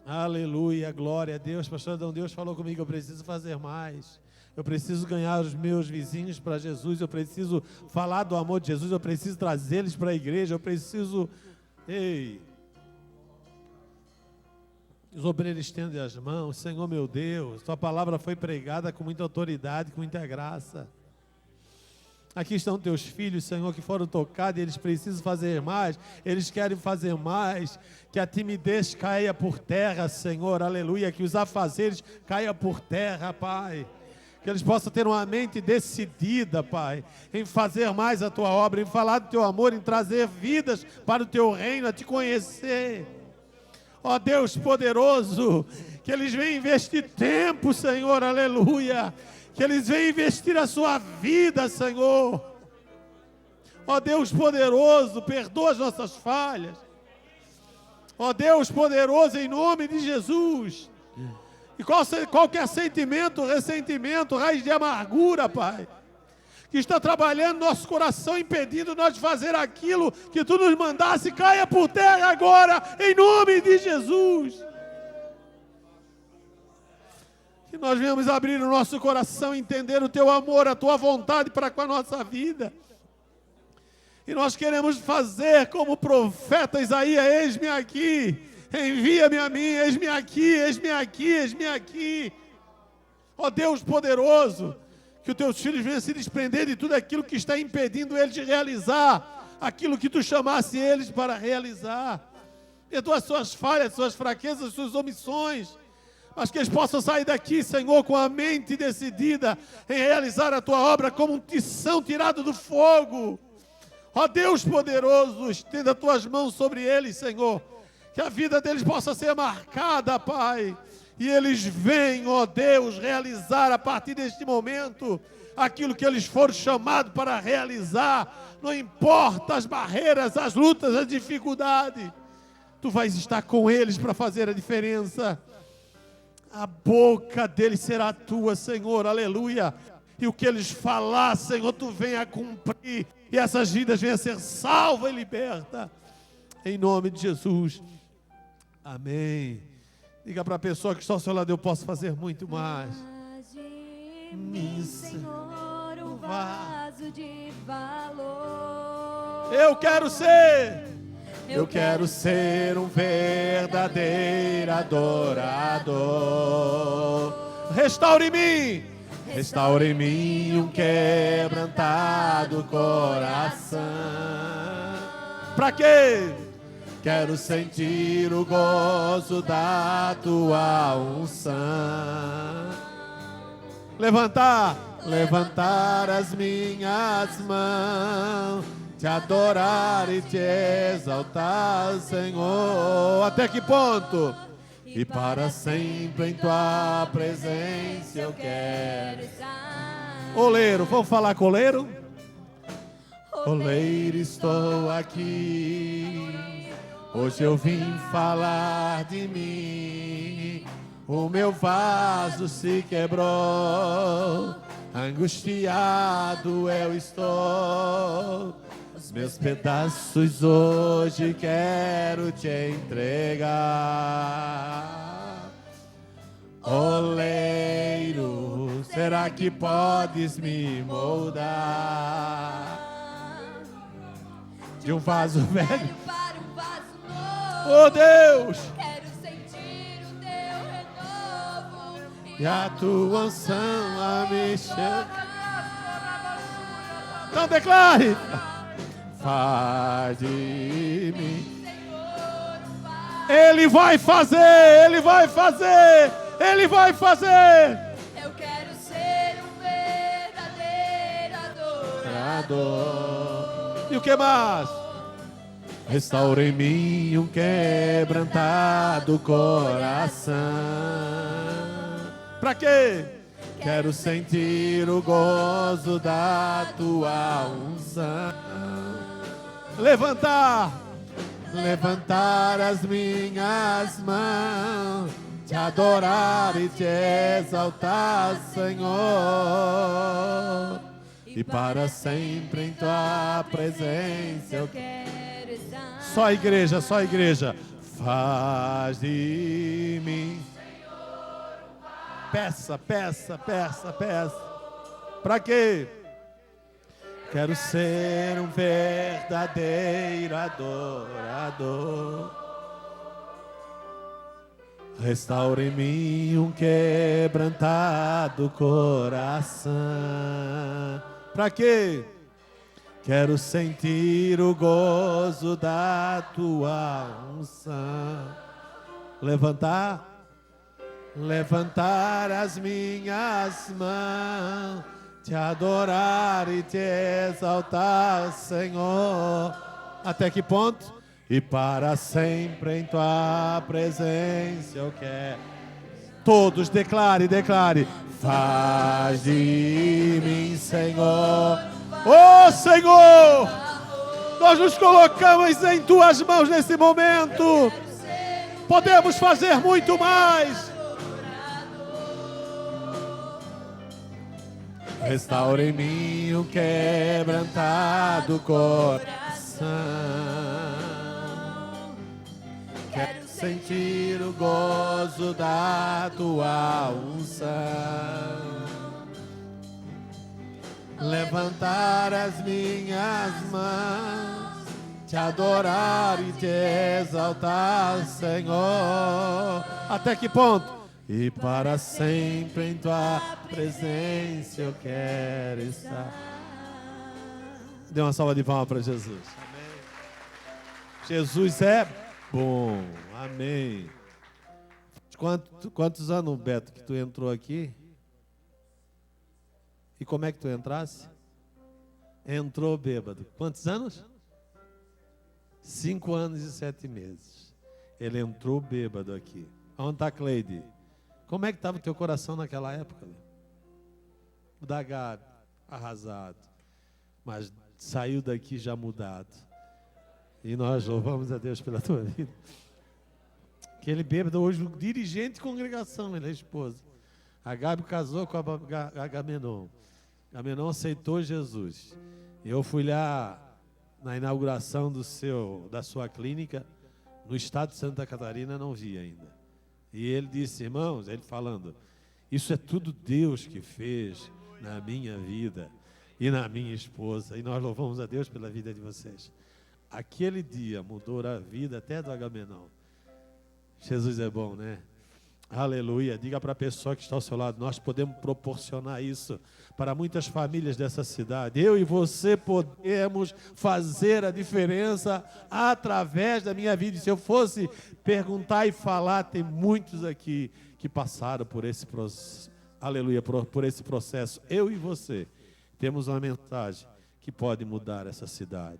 Aleluia, glória a Deus. Pastor Adão, Deus falou comigo, eu preciso fazer mais. Eu preciso ganhar os meus vizinhos para Jesus. Eu preciso falar do amor de Jesus. Eu preciso trazê-los para a igreja. Eu preciso... Ei! Os obreiros estendem as mãos. Senhor meu Deus, tua palavra foi pregada com muita autoridade, com muita graça. Aqui estão teus filhos, Senhor, que foram tocados e eles precisam fazer mais, eles querem fazer mais, que a timidez caia por terra, Senhor, aleluia, que os afazeres caia por terra, Pai, que eles possam ter uma mente decidida, Pai, em fazer mais a tua obra, em falar do teu amor, em trazer vidas para o teu reino, a te conhecer. Ó Deus poderoso, que eles venham investir tempo, Senhor, aleluia, que eles venham investir a sua vida, Senhor. Ó Deus poderoso, perdoa as nossas falhas. Ó Deus poderoso, em nome de Jesus. E qualquer sentimento, ressentimento, raiz de amargura, Pai, que está trabalhando no nosso coração, impedindo nós de fazer aquilo que Tu nos mandasse, caia por terra agora, em nome de Jesus. Que nós venhamos abrir o nosso coração, entender o Teu amor, a Tua vontade para com a nossa vida. E nós queremos fazer como o profeta Isaías, eis-me aqui, envia-me a mim, eis-me aqui, eis-me aqui, eis-me aqui. Ó Deus poderoso, que os Teus filhos venham se desprender de tudo aquilo que está impedindo eles de realizar aquilo que Tu chamasse eles para realizar. Perdoa as suas falhas, suas fraquezas, suas omissões, mas que eles possam sair daqui, Senhor, com a mente decidida em realizar a Tua obra como um tição tirado do fogo. Ó Deus poderoso, estenda as Tuas mãos sobre eles, Senhor, que a vida deles possa ser marcada, Pai, e eles venham, ó Deus, realizar a partir deste momento aquilo que eles foram chamados para realizar. Não importa as barreiras, as lutas, as dificuldades, Tu vais estar com eles para fazer a diferença. A boca deles será Tua, Senhor, aleluia. E o que eles falar, Senhor, Tu venha cumprir. E essas vidas venham ser salvas e libertas. Em nome de Jesus. Amém. Diga para a pessoa que está ao seu lado, eu posso fazer muito mais. Mim, Senhor, um vaso de valor. Eu quero ser um verdadeiro adorador. Restaure em mim um quebrantado coração. Para quê? Quero sentir o gozo da Tua unção. Levantar as minhas mãos, te adorar e te exaltar, Senhor. Até que ponto? E para sempre em Tua presença eu quero estar. Oleiro, vamos falar com oleiro? Oleiro, estou aqui. Hoje eu vim falar de mim. O meu vaso se quebrou, angustiado eu estou. Os meus pedaços hoje quero te entregar. Oleiro, será que podes me moldar de um vaso velho para um vaso novo? Oh Deus, Quero ser e a tua unção a me encher. Então declare. Faz de mim. Ele vai fazer, Ele vai fazer, Ele vai fazer. Eu quero ser um verdadeiro adorador. E o que mais? Restaura em mim um quebrantado coração. Pra quê? Quero sentir o gozo da tua unção. Levantar as minhas mãos, te adorar e te exaltar, Senhor. E para sempre em tua presença eu quero estar. Só a igreja, só a igreja. Faz de mim. Peça, peça, peça, peça. Para quê? Quero ser um verdadeiro adorador. Restaura em mim um quebrantado coração. Para quê? Quero sentir o gozo da tua unção. Levantar as minhas mãos, te adorar e te exaltar, Senhor. Até que ponto? E para sempre em tua presença eu quero. Todos declare. Faz de mim, Senhor. Oh, Senhor, nós nos colocamos em tuas mãos nesse momento. Podemos fazer muito mais. Restaura em mim um quebrantado coração. Quero sentir o gozo da tua unção. Levantar as minhas mãos, te adorar e te exaltar, Senhor. Até que ponto? E para sempre em tua presença eu quero estar. Dê uma salva de palmas para Jesus. Amém. Jesus é bom. Amém. Quantos anos, Beto, que tu entrou aqui? E como é que tu entrasse? Entrou bêbado. Quantos anos? 5 anos e 7 meses. Ele entrou bêbado aqui. Onde está Cleide? Como é que estava o teu coração naquela época? O da Gabi, arrasado. Mas saiu daqui já mudado. E nós louvamos a Deus pela tua vida. Aquele bêbado hoje, dirigente de congregação, ele é esposa. A Gabi casou com a Agamenon. Agamenon aceitou Jesus. Eu fui lá na inauguração da sua clínica, no estado de Santa Catarina, não vi ainda. E ele disse, irmãos, ele falando, isso é tudo Deus que fez na minha vida e na minha esposa. E nós louvamos a Deus pela vida de vocês. Aquele dia mudou a vida até do Agamenon. Jesus é bom, né? Aleluia. Diga para a pessoa que está ao seu lado, nós podemos proporcionar isso para muitas famílias dessa cidade. Eu e você podemos fazer a diferença através da minha vida. E se eu fosse perguntar e falar, tem muitos aqui que passaram por esse processo. Aleluia, por esse processo. Eu e você temos uma mensagem que pode mudar essa cidade.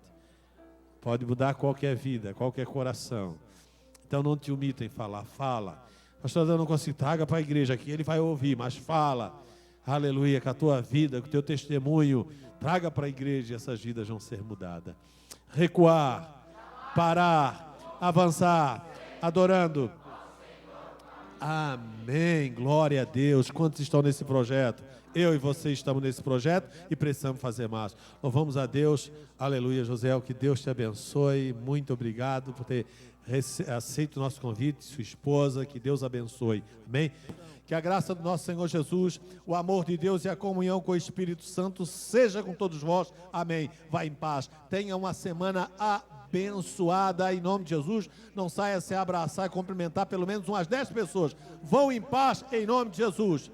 Pode mudar qualquer vida, qualquer coração. Então não te omita em falar, fala. Pastor, eu não consigo, traga para a igreja aqui, ele vai ouvir, mas fala, aleluia, com a tua vida, com o teu testemunho, traga para a igreja e essas vidas vão ser mudadas. Recuar, parar, avançar, adorando. Amém, glória a Deus. Quantos estão nesse projeto? Eu e você estamos nesse projeto e precisamos fazer mais. Louvamos a Deus, aleluia, José, que Deus te abençoe, muito obrigado por ter aceito o nosso convite, sua esposa, que Deus abençoe, amém? Que a graça do nosso Senhor Jesus, o amor de Deus e a comunhão com o Espírito Santo seja com todos vós, amém? Vá em paz, tenha uma semana abençoada em nome de Jesus, não saia sem abraçar e cumprimentar pelo menos umas 10 pessoas, vão em paz em nome de Jesus.